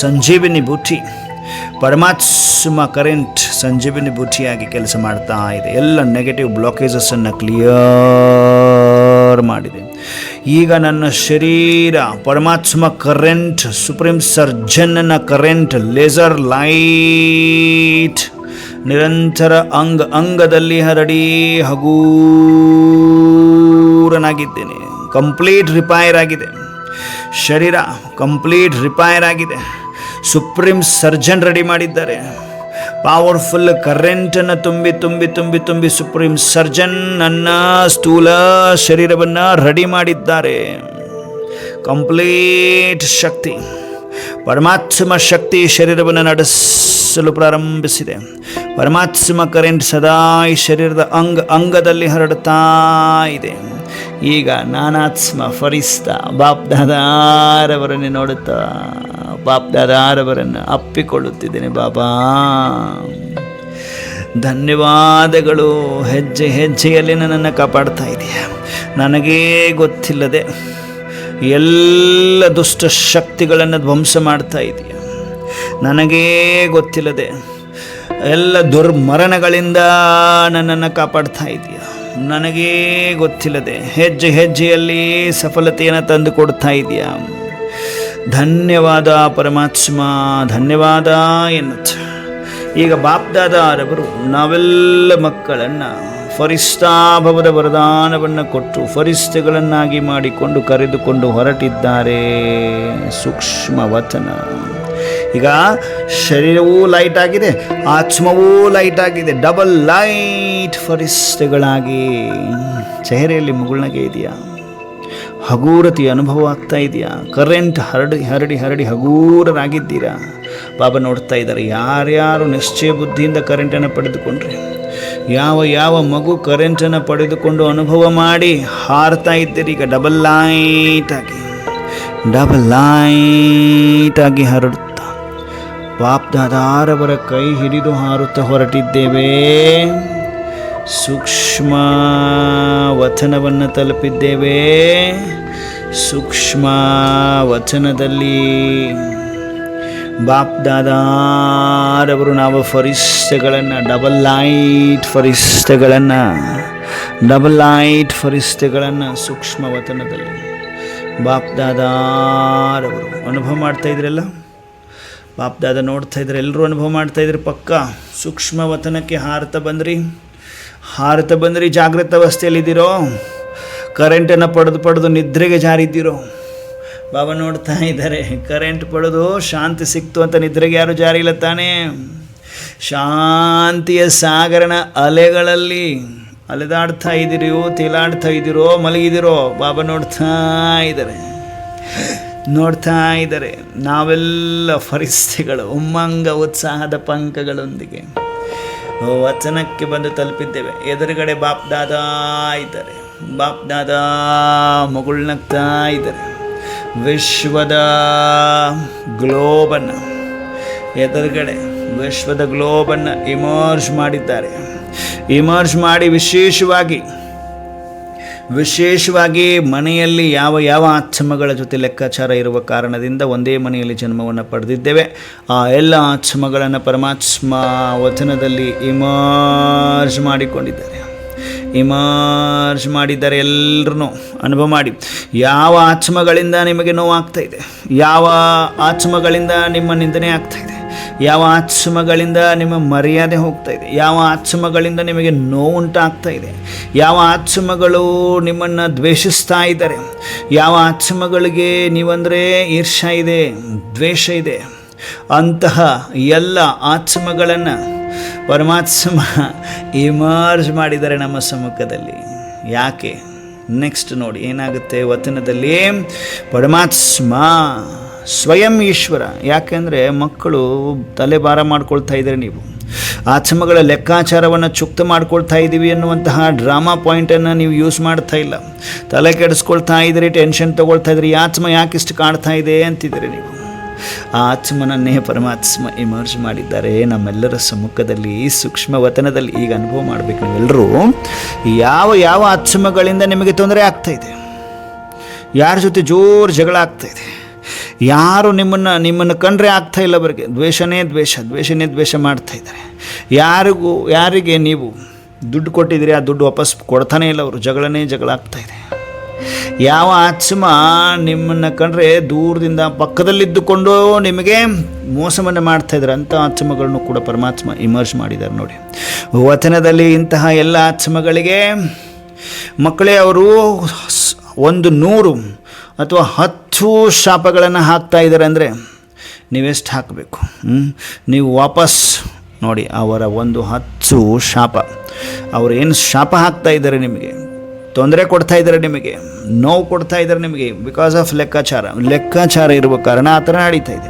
ಸಂಜೀವಿನಿ ಬೂಟಿ. ಪರಮಾತ್ಮ ಕರೆಂಟ್ ಸಂಜೀವಿನಿ ಬೂಟಿಯಾಗಿ ಕೆಲಸ ಮಾಡ್ತಾ ಇದೆ. ಎಲ್ಲ ನೆಗೆಟಿವ್ ಬ್ಲಾಕೇಜಸನ್ನು ಕ್ಲಿಯರ್ ಮಾಡಿದೆ. ಈಗ ನನ್ನ ಶರೀರ ಪರಮಾತ್ಮ ಕರೆಂಟ್, ಸುಪ್ರೀಂ ಸರ್ಜನ್ನ ಕರೆಂಟ್, ಲೇಸರ್ ಲೈಟ್ ನಿರಂತರ ಅಂಗದಲ್ಲಿ ಹರಡಿ ಹಗೂರನಾಗಿದ್ದೇನೆ. ಕಂಪ್ಲೀಟ್ ರಿಪೈರ್ ಆಗಿದೆ ಶರೀರ, ಕಂಪ್ಲೀಟ್ ರಿಪೈರ್ ಆಗಿದೆ. ಸುಪ್ರೀಂ ಸರ್ಜನ್ ರೆಡಿ ಮಾಡಿದ್ದಾರೆ. ಪವರ್ಫುಲ್ ಕರೆಂಟನ್ನು ತುಂಬಿ ಸುಪ್ರೀಂ ಸರ್ಜನ್ ನನ್ನ ಸ್ಥೂಲ ಶರೀರವನ್ನು ರೆಡಿ ಮಾಡಿದ್ದಾರೆ. ಕಂಪ್ಲೀಟ್ ಶಕ್ತಿ, ಪರಮಾತ್ಮ ಶಕ್ತಿ ಶರೀರವನ್ನು ನಡೆಸಲು ಪ್ರಾರಂಭಿಸಿದೆ. ಪರಮಾತ್ಮ ಕರೆಂಟ್ ಸದಾ ಈ ಶರೀರದ ಅಂಗದಲ್ಲಿ ಹರಡುತ್ತಾ ಇದೆ. ಈಗ ನಾನಾತ್ಮ ಫರಿಸ್ತಾ ಬಾಪ್ ದಾದಾರವರನ್ನೇ ನೋಡುತ್ತಾ ಬಾಪ್ ದಾದಾರವರನ್ನು ಅಪ್ಪಿಕೊಳ್ಳುತ್ತಿದ್ದೇನೆ. ಬಾಬಾ ಧನ್ಯವಾದಗಳು. ಹೆಜ್ಜೆಯಲ್ಲಿ ನನ್ನನ್ನು ಕಾಪಾಡ್ತಾ ಇದೆಯಾ. ನನಗೇ ಗೊತ್ತಿಲ್ಲದೆ ಎಲ್ಲ ದುಷ್ಟ ಶಕ್ತಿಗಳನ್ನು ಧ್ವಂಸ ಮಾಡ್ತಾ ಇದೆಯಾ. ನನಗೇ ಗೊತ್ತಿಲ್ಲದೆ ಎಲ್ಲ ದುರ್ಮರಣಗಳಿಂದ ನನ್ನನ್ನು ಕಾಪಾಡ್ತಾ ಇದೆಯಾ. ನನಗೇ ಗೊತ್ತಿಲ್ಲದೆ ಹೆಜ್ಜೆಯಲ್ಲಿ ಸಫಲತೆಯನ್ನು ತಂದು ಕೊಡ್ತಾ ಇದೆಯಾ. ಧನ್ಯವಾದ ಪರಮಾತ್ಮ, ಧನ್ಯವಾದ ಎನ್ನುತ್ತ ಈಗ ಬಾಪ್ದಾದಾರವರು ನಾವೆಲ್ಲ ಮಕ್ಕಳನ್ನು ಫರಿಸ್ತಾಭವದ ವರದಾನವನ್ನು ಕೊಟ್ಟು ಫರಿಸ್ತೆಗಳನ್ನಾಗಿ ಮಾಡಿಕೊಂಡು ಕರೆದುಕೊಂಡು ಹೊರಟಿದ್ದಾರೆ. ಸೂಕ್ಷ್ಮ ವತನ. ಈಗ ಶರೀರವೂ ಲೈಟ್ ಆಗಿದೆ, ಆತ್ಮವೂ ಲೈಟ್ ಆಗಿದೆ. ಡಬಲ್ ಲೈಟ್ ಫರಿಸ್ತೆಗಳಾಗಿ ಚೆಹರೆಯಲ್ಲಿ ಮುಗುಳ್ನಗೆ ಇದೆಯಾ. ಹಗೂರತೆಯ ಅನುಭವ ಆಗ್ತಾ ಇದೆಯಾ. ಕರೆಂಟ್ ಹರಡಿ ಹಗೂರರಾಗಿದ್ದೀರಾ. ಬಾಬಾ ನೋಡ್ತಾ ಇದ್ದಾರೆ. ಯಾರ್ಯಾರು ನಿಶ್ಚಯ ಬುದ್ಧಿಯಿಂದ ಕರೆಂಟನ್ನು ಪಡೆದುಕೊಂಡ್ರೆ, ಯಾವ ಮಗು ಕರೆಂಟನ್ನು ಪಡೆದುಕೊಂಡು ಅನುಭವ ಮಾಡಿ ಹಾರ್ತಾ ಇದ್ದೀರಿ. ಈಗ ಡಬಲ್ ಲೈಟ್ ಆಗಿ ಹರಡುತ್ತಾ ಬಾಪ್ ದಾದಾರವರ ಕೈ ಹಿಡಿದು ಹಾರುತ್ತಾ ಹೊರಟಿದ್ದೇವೆ. ಸೂಕ್ಷ್ಮ ವಚನವನ್ನು ತಲುಪಿದ್ದೇವೆ. ಸೂಕ್ಷ್ಮ ವಚನದಲ್ಲಿ ಬಾಪ್ ದಾದಾರವರು ನಾವು ಫರಿಸ್ತೆಗಳನ್ನು ಡಬಲ್ ಲೈಟ್ ಫರಿಸ್ತೆಗಳನ್ನು ಸೂಕ್ಷ್ಮ ವತನದಲ್ಲಿ ಬಾಪ್ ದಾದಾರವರು ಅನುಭವ ಮಾಡ್ತಾ ಇದ್ರಲ್ಲ. ಬಾಪ್ ದಾದ ನೋಡ್ತಾ ಇದ್ರೆ, ಎಲ್ಲರೂ ಅನುಭವ ಮಾಡ್ತಾ ಇದ್ರಿ. ಪಕ್ಕ ಸೂಕ್ಷ್ಮ ವತನಕ್ಕೆ ಹಾರತ ಬಂದ್ರಿ. ಜಾಗೃತ ಅವಸ್ಥೆಯಲ್ಲಿದ್ದೀರೋ, ಕರೆಂಟನ್ನು ಪಡೆದು ನಿದ್ರೆಗೆ ಜಾರಿದ್ದೀರೋ, ಬಾಬಾ ನೋಡ್ತಾ ಇದ್ದಾರೆ. ಕರೆಂಟ್ ಪಡೆದು ಶಾಂತಿ ಸಿಕ್ತು ಅಂತ ನಿದ್ರೆಗೆ ಯಾರು ಜಾರಿ ಇಲ್ಲ ತಾನೇ. ಶಾಂತಿಯ ಸಾಗರನ ಅಲೆಗಳಲ್ಲಿ ಅಲೆದಾಡ್ತಾ ಇದ್ದೀರೋ, ತೇಲಾಡ್ತಾ ಇದ್ದೀರೋ, ಮಲಗಿದಿರೋ, ಬಾಬಾ ನೋಡ್ತಾ ಇದ್ದಾರೆ. ನಾವೆಲ್ಲ ಫರಿಸ್ತಿಗಳು ಉಮ್ಮಂಗ ಉತ್ಸಾಹದ ಪಂಕಗಳೊಂದಿಗೆ ವಚನಕ್ಕೆ ಬಂದು ತಲುಪಿದ್ದೇವೆ. ಎದುರುಗಡೆ ಬಾಪ್ ದಾದಾ ಇದ್ದಾರೆ. ಬಾಪ್ ದಾದಾ ಮಗುಳ್ನಗ್ತಾ ಇದ್ದಾರೆ. ವಿಶ್ವದ ಗ್ಲೋಬನ್ನು ಎದುರುಗಡೆ ವಿಶ್ವದ ಗ್ಲೋಬನ್ನು ಇಮರ್ಜ್ ಮಾಡಿದ್ದಾರೆ. ಇಮರ್ಜ್ ಮಾಡಿ ವಿಶೇಷವಾಗಿ ಮನೆಯಲ್ಲಿ ಯಾವ ಆತ್ಮಗಳ ಜೊತೆ ಲೆಕ್ಕಾಚಾರ ಇರುವ ಕಾರಣದಿಂದ ಒಂದೇ ಮನೆಯಲ್ಲಿ ಜನ್ಮವನ್ನು ಪಡೆದಿದ್ದೇವೆ. ಆ ಎಲ್ಲ ಆತ್ಮಗಳನ್ನು ಪರಮಾತ್ಮ ವಚನದಲ್ಲಿ ಇಮರ್ಜ್ ಮಾಡಿದ್ದಾರೆ. ಎಲ್ಲರೂ ಅನುಭವ ಮಾಡಿ. ಯಾವ ಆತ್ಮಗಳಿಂದ ನಿಮಗೆ ನೋವಾಗ್ತಾ ಇದೆ, ಯಾವ ಆತ್ಮಗಳಿಂದ ನಿಮ್ಮ ನಿಂದನೆ ಆಗ್ತಾ ಇದೆ, ಯಾವ ಆತ್ಮಗಳಿಂದ ನಿಮ್ಮ ಮರ್ಯಾದೆ ಹೋಗ್ತಾ ಇದೆ, ಯಾವ ಆತ್ಮಗಳಿಂದ ನಿಮಗೆ ನೋವುಂಟಾಗ್ತಾ ಇದೆ, ಯಾವ ಆತ್ಮಗಳು ನಿಮ್ಮನ್ನು ದ್ವೇಷಿಸ್ತಾ ಇದ್ದಾರೆ, ಯಾವ ಆತ್ಮಗಳಿಗೆ ನೀವಂದರೆ ಈರ್ಷ್ಯ ಇದೆ, ದ್ವೇಷ ಇದೆ, ಅಂತಹ ಎಲ್ಲ ಆತ್ಮಗಳನ್ನು ಪರಮಾತ್ಮ ಇಮರ್ಜ್ ಮಾಡಿದ್ದಾರೆ ನಮ್ಮ ಸಮ್ಮುಖದಲ್ಲಿ. ಯಾಕೆ? ನೆಕ್ಸ್ಟ್ ನೋಡಿ ಏನಾಗುತ್ತೆ ವಚನದಲ್ಲಿ. ಪರಮಾತ್ಮ ಸ್ವಯಂ ಈಶ್ವರ. ಯಾಕೆಂದರೆ ಮಕ್ಕಳು ತಲೆಭಾರ ಮಾಡ್ಕೊಳ್ತಾ ಇದ್ದಾರೆ. ನೀವು ಆತ್ಮಗಳ ಲೆಕ್ಕಾಚಾರವನ್ನು ಚುಕ್ತ ಮಾಡ್ಕೊಳ್ತಾ ಇದ್ದೀವಿ ಅನ್ನುವಂತಹ ಡ್ರಾಮಾ ಪಾಯಿಂಟನ್ನು ನೀವು ಯೂಸ್ ಮಾಡ್ತಾ ಇಲ್ಲ. ತಲೆ ಕೆಡಿಸ್ಕೊಳ್ತಾ ಇದ್ದೀರಿ, ಟೆನ್ಷನ್ ತೊಗೊಳ್ತಾ ಇದ್ದೀರಿ. ಆತ್ಮ ಯಾಕಿಷ್ಟು ಕಾಡ್ತಾ ಇದೆ ಅಂತಿದ್ದೀರಿ ನೀವು. ಆ ಆತ್ಮನನ್ನೇ ಪರಮಾತ್ಮ ಇಮರ್ಜ್ ಮಾಡಿದ್ದಾರೆ ನಮ್ಮೆಲ್ಲರ ಸಮ್ಮುಖದಲ್ಲಿ, ಸೂಕ್ಷ್ಮ ವತನದಲ್ಲಿ. ಈಗ ಅನುಭವ ಮಾಡಬೇಕು ನೀವೆಲ್ಲರೂ. ಯಾವ ಆತ್ಮಗಳಿಂದ ನಿಮಗೆ ತೊಂದರೆ ಆಗ್ತಾಯಿದೆ, ಯಾರ ಜೊತೆ ಜೋರು ಜಗಳ ಆಗ್ತಾಯಿದೆ, ಯಾರು ನಿಮ್ಮನ್ನು ಕಂಡ್ರೆ ಆಗ್ತಾ ಇಲ್ಲ, ಅವರಿಗೆ ದ್ವೇಷನೇ ದ್ವೇಷ ಮಾಡ್ತಾ ಇದ್ದಾರೆ. ಯಾರಿಗೆ ನೀವು ದುಡ್ಡು ಕೊಟ್ಟಿದ್ದೀರಿ, ಆ ದುಡ್ಡು ವಾಪಸ್ ಕೊಡ್ತಾನೇ ಇಲ್ಲ, ಅವರು ಜಗಳ ಆಗ್ತಾಯಿದೆ. ಯಾವ ಆತ್ಮ ನಿಮ್ಮನ್ನು ಕಂಡ್ರೆ ದೂರದಿಂದ ಪಕ್ಕದಲ್ಲಿದ್ದುಕೊಂಡು ನಿಮಗೆ ಮೋಸವನ್ನು ಮಾಡ್ತಾ ಇದ್ದಾರೆ, ಅಂಥ ಆತ್ಮಗಳನ್ನು ಕೂಡ ಪರಮಾತ್ಮ ಇಮರ್ಜ್ ಮಾಡಿದ್ದಾರೆ. ನೋಡಿ ವಚನದಲ್ಲಿ ಇಂತಹ ಎಲ್ಲ ಆತ್ಮಗಳಿಗೆ ಮಕ್ಕಳೇ ಅವರು 100 ಅಥವಾ 10 ಶಾಪಗಳನ್ನು ಹಾಕ್ತಾ ಇದ್ದಾರೆ. ಅಂದರೆ ನೀವೆಷ್ಟು ಹಾಕಬೇಕು? ನೀವು ವಾಪಸ್ ನೋಡಿ ಅವರ 10 ಶಾಪ. ಅವರು ಏನು ಶಾಪ ಹಾಕ್ತಾ ಇದ್ದಾರೆ, ನಿಮಗೆ ತೊಂದರೆ ಕೊಡ್ತಾ ಇದ್ದಾರೆ, ನಿಮಗೆ ನೋವು ಕೊಡ್ತಾ ಇದ್ದಾರೆ, ನಿಮಗೆ ಬಿಕಾಸ್ ಆಫ್ ಲೆಕ್ಕಾಚಾರ ಇರುವ ಕಾರಣ ಆ ಥರ ನಡೀತಾ ಇದೆ.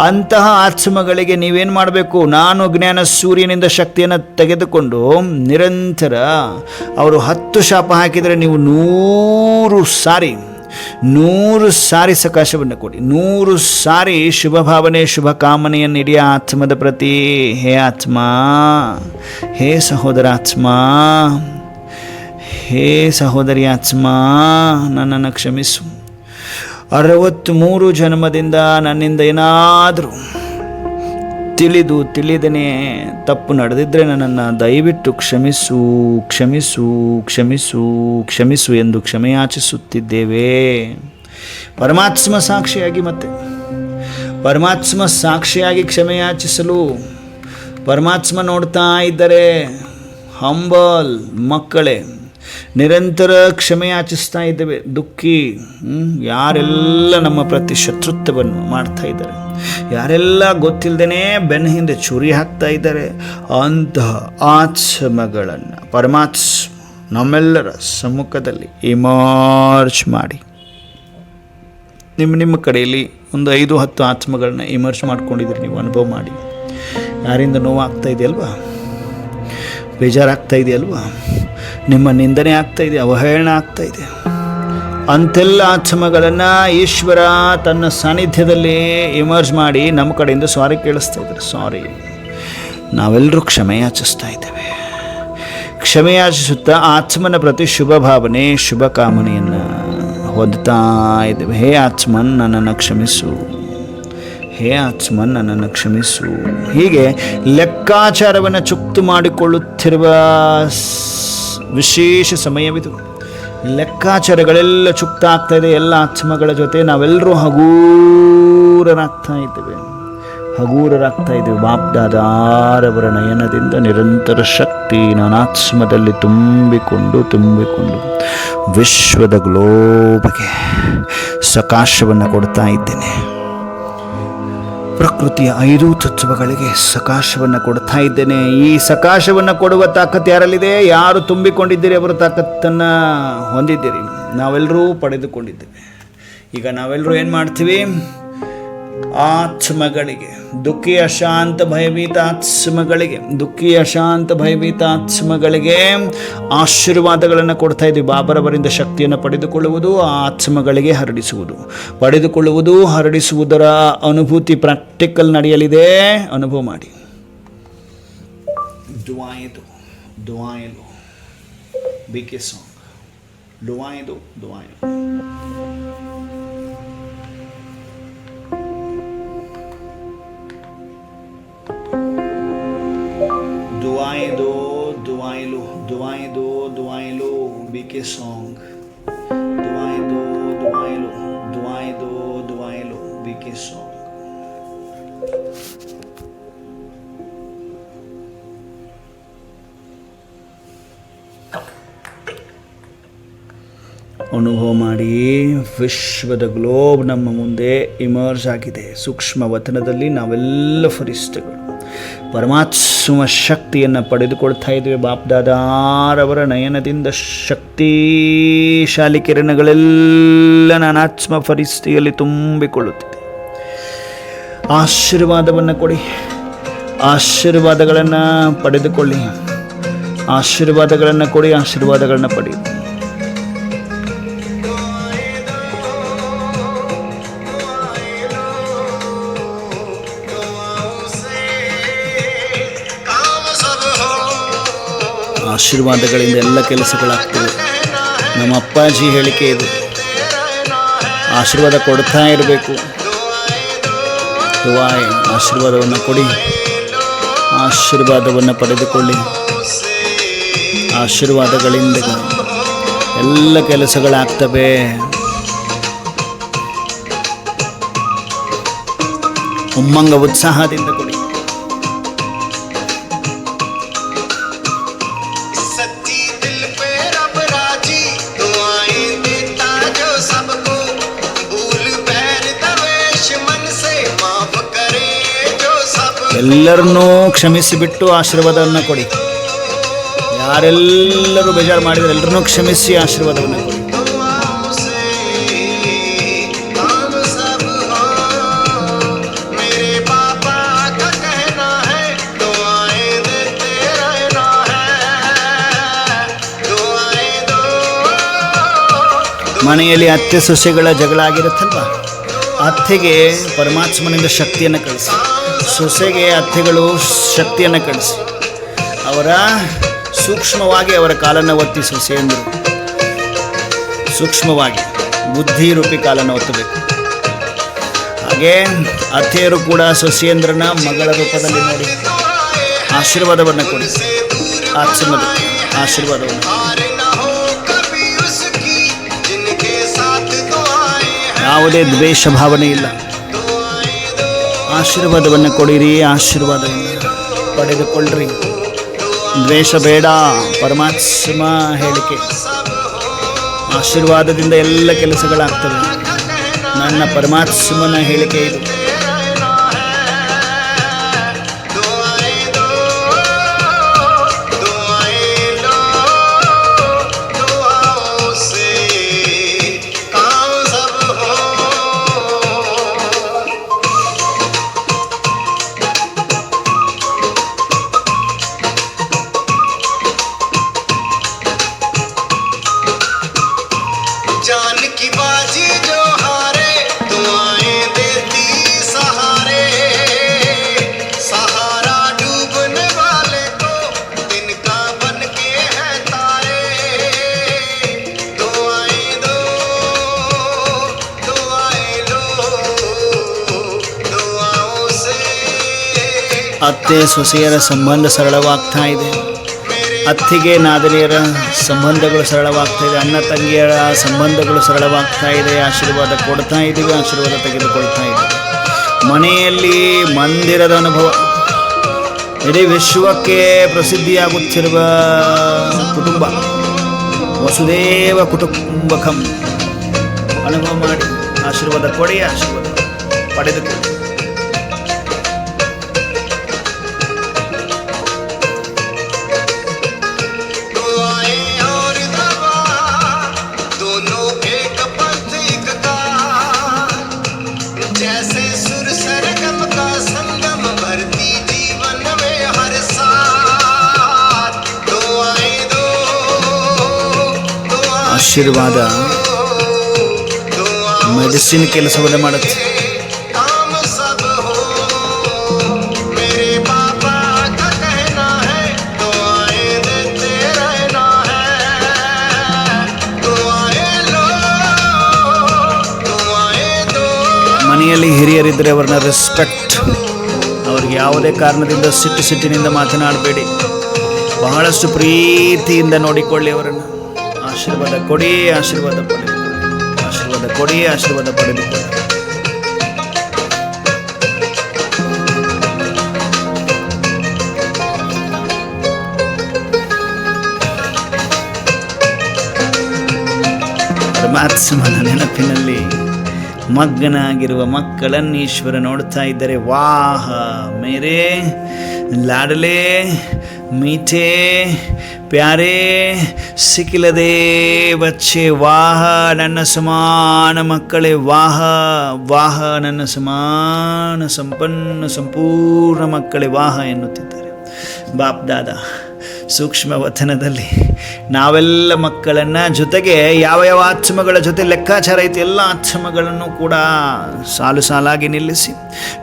ಅಂತಹ ಆತ್ಮಗಳಿಗೆ ನೀವೇನು ಮಾಡಬೇಕು? ನಾನು ಜ್ಞಾನ ಸೂರ್ಯನಿಂದ ಶಕ್ತಿಯನ್ನು ತೆಗೆದುಕೊಂಡು ನಿರಂತರ ಅವರು 10 ಶಾಪ ಹಾಕಿದರೆ ನೀವು 100 ಸಾರಿ ಸಕಾಶವನ್ನು ಕೊಡಿ. 100 ಸಾರಿ ಶುಭ ಭಾವನೆ, ಶುಭ ಕಾಮನೆಯನ್ನು ಇಡೀ ಆತ್ಮದ ಪ್ರತಿ. ಹೇ ಆತ್ಮ, ಹೇ ಸಹೋದರಾತ್ಮ, ಹೇ ಸಹೋದರಿ ಆತ್ಮ, ನನ್ನನ್ನು ಕ್ಷಮಿಸು. 63 ಜನ್ಮದಿಂದ ನನ್ನಿಂದ ಏನಾದರೂ ತಿಳಿದನೇ ತಪ್ಪು ನಡೆದಿದ್ದರೆ ನನ್ನನ್ನು ದಯವಿಟ್ಟು ಕ್ಷಮಿಸು ಎಂದು ಕ್ಷಮೆಯಾಚಿಸುತ್ತಿದ್ದೇವೆ. ಪರಮಾತ್ಮ ಸಾಕ್ಷಿಯಾಗಿ ಕ್ಷಮೆಯಾಚಿಸಲು ಪರಮಾತ್ಮ ನೋಡ್ತಾ ಇದ್ದರೆ. ಹಂಬಲ್ ಮಕ್ಕಳೇ, ನಿರಂತರ ಕ್ಷಮೆಯಾಚಿಸ್ತಾ ಇದ್ದೇವೆ. ದುಃಖಿ ಯಾರೆಲ್ಲ ನಮ್ಮ ಪ್ರತಿ ಶತ್ರುತ್ವವನ್ನು ಮಾಡ್ತಾ ಇದ್ದಾರೆ, ಯಾರೆಲ್ಲ ಗೊತ್ತಿಲ್ಲದೇ ಬೆನ್ನ ಹಿಂದೆ ಚೂರಿ ಹಾಕ್ತಾ ಇದ್ದಾರೆ, ಅಂತಹ ಆತ್ಮಗಳನ್ನು ಪರಮಾತ್ಮ ನಮ್ಮೆಲ್ಲರ ಸಮ್ಮುಖದಲ್ಲಿ ಇಮರ್ಜ್ ಮಾಡಿ. ನಿಮ್ಮ ಕಡೆಯಲ್ಲಿ ಒಂದು 5-10 ಆತ್ಮಗಳನ್ನ ಇಮರ್ಜ್ ಮಾಡ್ಕೊಂಡಿದ್ದೀರಿ. ನೀವು ಅನುಭವ ಮಾಡಿ. ಯಾರಿಂದ ನೋವಾಗ್ತಾ ಇದೆಯಲ್ವಾ, ಬೇಜಾರಾಗ್ತಾ ಇದೆಯಲ್ವಾ, ನಿಮ್ಮ ನಿಂದನೆ ಆಗ್ತಾಯಿದೆ, ಅವಹೇಳನ ಆಗ್ತಾಯಿದೆ, ಅಂತೆಲ್ಲ ಆತ್ಮಗಳನ್ನು ಈಶ್ವರ ತನ್ನ ಸಾನ್ನಿಧ್ಯದಲ್ಲಿ ಇಮರ್ಜ್ ಮಾಡಿ ನಮ್ಮ ಕಡೆಯಿಂದ ಸಾರಿ ಕೇಳಿಸ್ತಾ ಇದ್ದಾರೆ. ಸಾರಿ, ನಾವೆಲ್ಲರೂ ಕ್ಷಮೆಯಾಚಿಸ್ತಾ ಇದ್ದೇವೆ. ಕ್ಷಮೆಯಾಚಿಸುತ್ತಾ ಆತ್ಮನ ಪ್ರತಿ ಶುಭ ಭಾವನೆ, ಶುಭ ಕಾಮನೆಯನ್ನು ಹೊಂದುತ್ತಾ ಇದ್ದೇವೆ. ಹೇ ಆತ್ಮನ್, ನನ್ನನ್ನು ಕ್ಷಮಿಸು. ಹೇ ಆತ್ಮನ್, ನನ್ನನ್ನು ಕ್ಷಮಿಸು. ಹೀಗೆ ಲೆಕ್ಕಾಚಾರವನ್ನು ಚುಕ್ತು ಮಾಡಿಕೊಳ್ಳುತ್ತಿರುವ ವಿಶೇಷ ಸಮಯವಿದು. ಲೆಕ್ಕಾಚಾರಗಳೆಲ್ಲ ಚುಕ್ತ ಆಗ್ತಾ ಇದೆ. ಎಲ್ಲ ಆತ್ಮಗಳ ಜೊತೆ ನಾವೆಲ್ಲರೂ ಹಗೂರನಾಗ್ತಾ ಇದ್ದೇವೆ. ಹಗೂರರಾಗ್ತಾ ಇದ್ದೀವಿ. ಬಾಪ್ದಾದಾರವರ ನಯನದಿಂದ ನಿರಂತರ ಶಕ್ತಿ ನಾನಾತ್ಮದಲ್ಲಿ ತುಂಬಿಕೊಂಡು ವಿಶ್ವದ ಗ್ಲೋಬ್ಗೆ ಸಕಾಶವನ್ನು ಕೊಡ್ತಾ ಇದ್ದೇನೆ. ಪ್ರಕೃತಿಯ 5 ತತ್ವಗಳಿಗೆ ಸಕಾಶವನ್ನು ಕೊಡ್ತಾ ಇದ್ದೇನೆ. ಈ ಸಕಾಶವನ್ನು ಕೊಡುವ ತಾಕತ್ತು ಯಾರಲ್ಲಿದೆ? ಯಾರು ತುಂಬಿಕೊಂಡಿದ್ದೀರಿ ಅವರ ತಾಕತ್ತನ್ನು ಹೊಂದಿದ್ದೀರಿ. ನಾವೆಲ್ಲರೂ ಪಡೆದುಕೊಂಡಿದ್ದೇವೆ. ಈಗ ನಾವೆಲ್ಲರೂ ಏನು ಮಾಡ್ತೀವಿ? ಆತ್ಮಗಳಿಗೆ, ದುಃಖಿ ಅಶಾಂತ ಭಯಭೀತ ಆತ್ಮಗಳಿಗೆ ಆಶೀರ್ವಾದಗಳನ್ನು ಕೊಡ್ತಾ ಇದ್ವಿ. ಬಾಬರವರಿಂದ ಶಕ್ತಿಯನ್ನು ಪಡೆದುಕೊಳ್ಳುವುದು, ಆ ಆತ್ಮಗಳಿಗೆ ಹರಡಿಸುವುದರ ಅನುಭೂತಿ ಪ್ರಾಕ್ಟಿಕಲ್ ನಡೆಯಲಿದೆ. ಅನುಭವ ಮಾಡಿ. ದುವಾಯಲು BK ಸಾಂಗ್. ದುವಾಯಲು BK song. Duaido BK song. ಅನುಭವ ಮಾಡಿ. ವಿಶ್ವದ ಗ್ಲೋಬ್ ನಮ್ಮ ಮುಂದೆ ಇಮರ್ಜ್ ಆಗಿದೆ. ಸೂಕ್ಷ್ಮ ವತನದಲ್ಲಿ ನಾವೆಲ್ಲ ಫರಿಷ್ಠಗಳು ಪರಮಾತ್ಮ ಶಕ್ತಿಯನ್ನು ಪಡೆದುಕೊಳ್ತಾ ಇದ್ದೇವೆ. ಬಾಪ್ದಾದಾರವರ ನಯನದಿಂದ ಶಕ್ತಿಶಾಲಿ ಕಿರಣಗಳೆಲ್ಲ ನಾನಾತ್ಮ ಪರಿಸ್ಥಿತಿಯಲ್ಲಿ ತುಂಬಿಕೊಳ್ಳುತ್ತಿದೆ. ಆಶೀರ್ವಾದವನ್ನು ಕೊಡಿ. ಆಶೀರ್ವಾದಗಳನ್ನು ಪಡೆದುಕೊಳ್ಳಿ. ಆಶೀರ್ವಾದಗಳನ್ನು ಕೊಡಿ. ಆಶೀರ್ವಾದಗಳನ್ನು ಪಡಿ. ಆಶೀರ್ವಾದಗಳಿಂದ ಎಲ್ಲ ಕೆಲಸಗಳಾಗ್ತವೆ. ನಮ್ಮ ಅಪ್ಪಾಜಿ ಹೇಳಿಕೆ ಇದು. ಆಶೀರ್ವಾದ ಕೊಡ್ತಾ ಇರಬೇಕು. ಆಶೀರ್ವಾದವನ್ನು ಕೊಡಿ. ಆಶೀರ್ವಾದವನ್ನು ಪಡೆದುಕೊಳ್ಳಿ. ಆಶೀರ್ವಾದಗಳಿಂದ ಎಲ್ಲ ಕೆಲಸಗಳಾಗ್ತವೆ. ಉಮ್ಮಂಗ ಉತ್ಸಾಹದಿಂದ ಕೊಡಿ. ಎಲ್ಲರನ್ನೂ ಕ್ಷಮಿಸಿಬಿಟ್ಟು ಆಶೀರ್ವಾದವನ್ನು ಕೊಡಿ. ಯಾರೆಲ್ಲರೂ ಬೇಜಾರು ಮಾಡಿದರೆ ಎಲ್ಲರನ್ನೂ ಕ್ಷಮಿಸಿ ಆಶೀರ್ವಾದವನ್ನು ಕೊಡಿ. ಮನೆಯಲ್ಲಿ ಅತ್ತೆ ಸೊಸೆಗಳ ಜಗಳ ಆಗಿರುತ್ತಲ್ವ, ಅತ್ತೆಗೆ ಪರಮಾತ್ಮನಿಂದ ಶಕ್ತಿಯನ್ನು ಕಳಿಸಿ, ಸೊಸೆಗೆ ಅತ್ತೆಗಳು ಶಕ್ತಿಯನ್ನು ಕಳಿಸಿ, ಅವರ ಸೂಕ್ಷ್ಮವಾಗಿ ಅವರ ಕಾಲನ್ನು ಒತ್ತಿ. ಸೊಸೆಯಂದರು ಸೂಕ್ಷ್ಮವಾಗಿ ಬುದ್ಧಿ ರೂಪಿ ಕಾಲನ್ನು ಒತ್ತಬೇಕು. ಹಾಗೆ ಅತ್ತೆಯರು ಕೂಡ ಸೊಸೆಯಂದ್ರನ ಮಗಳ ರೂಪದಲ್ಲಿ ನೋಡಿ ಆಶೀರ್ವಾದವನ್ನು ಕೊಡಿ. ಆತ್ಮದ ಆಶೀರ್ವಾದವನ್ನು ಯಾವುದೇ ದ್ವೇಷ ಭಾವನೆ ಇಲ್ಲ. ಆಶೀರ್ವಾದವನ್ನು ಕೊಡಿರಿ. ಆಶೀರ್ವಾದವನ್ನು ಪಡೆದುಕೊಳ್ಳ್ರಿ. ದ್ವೇಷ ಬೇಡ. ಪರಮಾತ್ಮ ಹೇಳಿಕೆ. ಆಶೀರ್ವಾದದಿಂದ ಎಲ್ಲ ಕೆಲಸಗಳಾಗ್ತವೆ. ನನ್ನ ಪರಮಾತ್ಮನ ಹೇಳಿಕೆ ಇದು. ಅತ್ತೆ ಸೊಸೆಯರ ಸಂಬಂಧ ಸರಳವಾಗ್ತಾ ಇದೆ. ಅತ್ತಿಗೆ ನಾದಿನಿಯರ ಸಂಬಂಧಗಳು ಸರಳವಾಗ್ತಾ ಇದೆ. ಅಣ್ಣ ತಂಗಿಯರ ಸಂಬಂಧಗಳು ಸರಳವಾಗ್ತಾ ಇದೆ. ಆಶೀರ್ವಾದ ಕೊಡ್ತಾ ಇದ್ದೀವಿ. ಆಶೀರ್ವಾದ ತೆಗೆದುಕೊಳ್ತಾ ಇದ್ದೀವಿ. ಮನೆಯಲ್ಲಿ ಮಂದಿರದ ಅನುಭವ. ಇಡೀ ವಿಶ್ವಕ್ಕೆ ಪ್ರಸಿದ್ಧಿಯಾಗುತ್ತಿರುವ ಕುಟುಂಬ, ವಸುದೇವ ಕುಟುಂಬಕಂ. ಅನುಭವ ಮಾಡಿ ಆಶೀರ್ವಾದ ಕೊಡಿ, ಆಶೀರ್ವಾದ ಪಡೆದುಕೊಳ್ಳಿ. ಆಶೀರ್ವಾದ ಮೆಡಿಸಿನ್ ಕೆಲಸವನ್ನು ಮಾಡುತ್ತೆ. ಮನೆಯಲ್ಲಿ ಹಿರಿಯರಿದ್ದರೆ ಅವ್ರನ್ನ ರೆಸ್ಪೆಕ್ಟ್. ಅವ್ರಿಗೆ ಯಾವುದೇ ಕಾರಣದಿಂದ ಸಿಟ್ಟಿನಿಂದ ಮಾತನಾಡಬೇಡಿ. ಬಹಳಷ್ಟು ಪ್ರೀತಿಯಿಂದ ನೋಡಿಕೊಳ್ಳಿ ಅವರನ್ನು. ಆಶೀರ್ವಾದ ಕೊಡಿ, ಆಶೀರ್ವಾದ ಪಡೆದುಕೊಳ್ಳಿ. ಆಶೀರ್ವಾದ ಕೊಡಿ, ಆಶೀರ್ವಾದ ಪಡೆದುಕೊಳ್ಳಿ. ಪರಮಾತ್ಮನ ನೆನಪಿನಲ್ಲಿ ಮಗ್ನಾಗಿರುವ ಮಕ್ಕಳನ್ನು ಈಶ್ವರ ನೋಡ್ತಾ ಇದ್ದಾರೆ. ವಾಹ ಮೇರೆ ಲಾಡಲೆ ಮೀಠೆ ಪ್ಯಾರೆ ಸಿಕ್ಕಿಲದೆ ಬಚ್ಚೆ. ವಾಹ ನನ್ನ ಸಮಾನ ಮಕ್ಕಳೇ, ವಾಹ ವಾಹ ನನ್ನ ಸಮಾನ ಸಂಪೂರ್ಣ ಮಕ್ಕಳೇ, ವಾಹ ಎನ್ನುತ್ತಿದ್ದಾರೆ ಬಾಪ್ ದಾದಾ. ಸೂಕ್ಷ್ಮ ವತನದಲ್ಲಿ ನಾವೆಲ್ಲ ಮಕ್ಕಳನ್ನು, ಜೊತೆಗೆ ಯಾವ ಯಾವ ಆತ್ಮಗಳ ಜೊತೆ ಲೆಕ್ಕಾಚಾರ ಐತಿ ಎಲ್ಲ ಆತ್ಮಗಳನ್ನು ಕೂಡ ಸಾಲು ಸಾಲಾಗಿ ನಿಲ್ಲಿಸಿ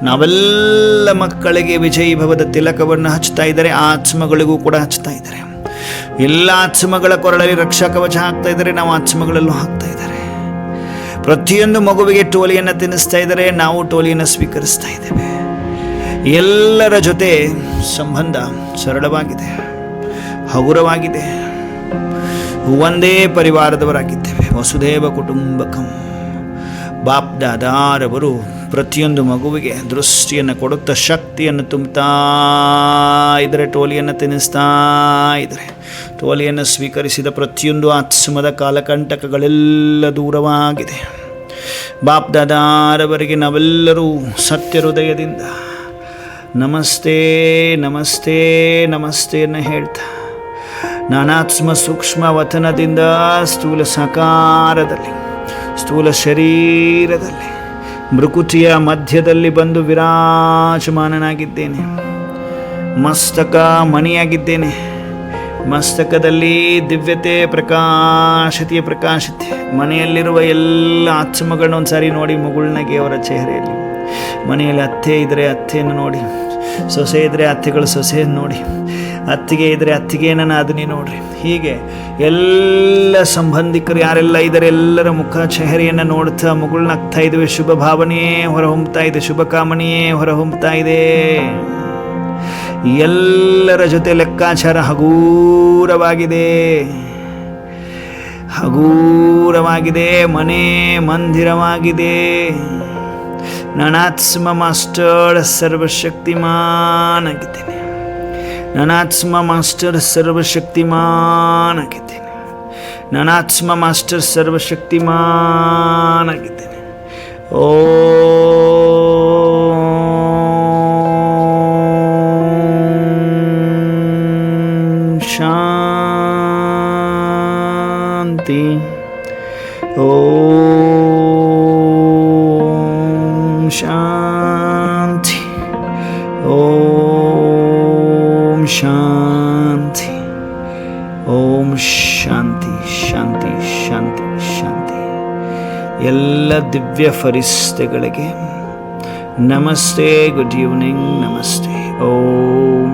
ನಾವೆಲ್ಲ ಮಕ್ಕಳಿಗೆ ವಿಜಯೀಭವದ ತಿಲಕವನ್ನು ಹಚ್ತಾ ಇದ್ದಾರೆ. ಆತ್ಮಗಳಿಗೂ ಕೂಡ ಹಚ್ತಾ ಇದ್ದಾರೆ. ಎಲ್ಲ ಆತ್ಮಗಳ ಕೊರಳಲ್ಲಿ ರಕ್ಷಾ ಕವಚ ಹಾಕ್ತಾ ಇದ್ದಾರೆ. ನಾವು ಆತ್ಮಗಳಲ್ಲೂ ಹಾಕ್ತಾ ಇದ್ದಾರೆ. ಪ್ರತಿಯೊಂದು ಮಗುವಿಗೆ ಟೋಲಿಯನ್ನು ತಿನ್ನಿಸ್ತಾ ಇದ್ದಾರೆ. ನಾವು ಟೋಲಿಯನ್ನು ಸ್ವೀಕರಿಸ್ತಾ ಇದ್ದೇವೆ. ಎಲ್ಲರ ಜೊತೆ ಸಂಬಂಧ ಸರಳವಾಗಿದೆ, ಹಗುರವಾಗಿದೆ. ಒಂದೇ ಪರಿವಾರದವರಾಗಿದ್ದೇವೆ. ವಸುದೇವ ಕುಟುಂಬಕಂ. ಬಾಪ್ ದಾದಾರವರು ಪ್ರತಿಯೊಂದು ಮಗುವಿಗೆ ದೃಷ್ಟಿಯನ್ನು ಕೊಡುತ್ತಾ ಶಕ್ತಿಯನ್ನು ತುಂಬುತ್ತಾ ಇದ್ದಾರೆ. ಟೋಲಿಯನ್ನು ತಿನ್ನಿಸ್ತಾ ಇದ್ದಾರೆ. ಟೋಲಿಯನ್ನು ಸ್ವೀಕರಿಸಿದ ಪ್ರತಿಯೊಂದು ಆತ್ಮದ ಕಾಲಕಂಟಕಗಳೆಲ್ಲ ದೂರವಾಗಿದೆ. ಬಾಪ್ ದಾದಾರವರಿಗೆ ನಾವೆಲ್ಲರೂ ಸತ್ಯ ಹೃದಯದಿಂದ ನಮಸ್ತೆ ನಮಸ್ತೆ ನಮಸ್ತೆಯನ್ನು ಹೇಳ್ತಾ, ನಾನಾತ್ಮ ಸೂಕ್ಷ್ಮ ವತನದಿಂದ ಸ್ಥೂಲ ಸಾಕಾರದಲ್ಲಿ, ಸ್ಥೂಲ ಶರೀರದಲ್ಲಿ, ಮೃಕುಟಿಯ ಮಧ್ಯದಲ್ಲಿ ಬಂದು ವಿರಾಜಮಾನನಾಗಿದ್ದೇನೆ. ಮಸ್ತಕ ಮಣಿಯಾಗಿದ್ದೇನೆ. ಮಸ್ತಕದಲ್ಲಿ ದಿವ್ಯತೆ ಪ್ರಕಾಶತೆಯ ಪ್ರಕಾಶತೆ. ಮನೆಯಲ್ಲಿರುವ ಎಲ್ಲ ಆತ್ಮಗಳನ್ನ ಒಂದು ಸಾರಿ ನೋಡಿ ಮುಗುಳ್ನಗೆ ಅವರ ಚೆಹರೆಯಲ್ಲಿ. ಮನೆಯಲ್ಲಿ ಅತ್ತೆ ಇದ್ದರೆ ಅತ್ತೆಯನ್ನು ನೋಡಿ, ಸೊಸೆ ಇದ್ದರೆ ಅತ್ತೆಗಳು ಸೊಸೆಯನ್ನು ನೋಡಿ, ಅತ್ತಿಗೆ ಇದ್ದರೆ ಅತ್ತಿಗೆಯನ್ನು ಅದನ್ನೇ ನೋಡ್ರಿ. ಹೀಗೆ ಎಲ್ಲ ಸಂಬಂಧಿಕರು ಯಾರೆಲ್ಲ ಇದ್ದಾರೆ ಎಲ್ಲರ ಮುಖ ಚೆಹರೆಯನ್ನು ನೋಡ್ತಾ ಮುಗುಳ್ನಾಗ್ತಾ ಇದ್ದೇವೆ. ಶುಭ ಭಾವನೆಯೇ ಹೊರಹೊಮ್ತಾ ಇದೆ, ಶುಭ ಕಾಮನೆಯೇ ಹೊರಹೊಮ್ತಾ ಇದೆ. ಎಲ್ಲರ ಜೊತೆ ಲೆಕ್ಕಾಚಾರ ಹಗೂರವಾಗಿದೆ, ಹಗೂರವಾಗಿದೆ. ಮನೆ ಮಂದಿರವಾಗಿದೆ. ನಾನಾತ್ಮ ಮಾಸ್ಟರ್ ಸರ್ವಶಕ್ತಿಮಾನ್ ಆಗಿದ್ದೇನೆ. ನಾನಾತ್ಮ ಮಾಸ್ಟರ್ ಸರ್ವಶಕ್ತಿಮಾನ್ ಆಗಿದ್ದೇನೆ. ನಾನಾತ್ಮ ಮಾಸ್ಟರ್ ಸರ್ವಶಕ್ತಿಮಾನ್ ಆಗಿದ್ದೇನೆ. ಓಂ ಶಾಂತಿ. ಓಂ ಶಾಂತಿ. ಓಂ ಶಾಂತಿ. ಓಂ ಶಾಂತಿ ಶಾಂತಿ ಶಾಂತಿ ಶಾಂತಿ. ಎಲ್ಲ ದಿವ್ಯ ಫರಿಸ್ತೆಗಳಿಗೆ ನಮಸ್ತೆ, ಗುಡ್ ಈವ್ನಿಂಗ್, ನಮಸ್ತೆ. ಓಂ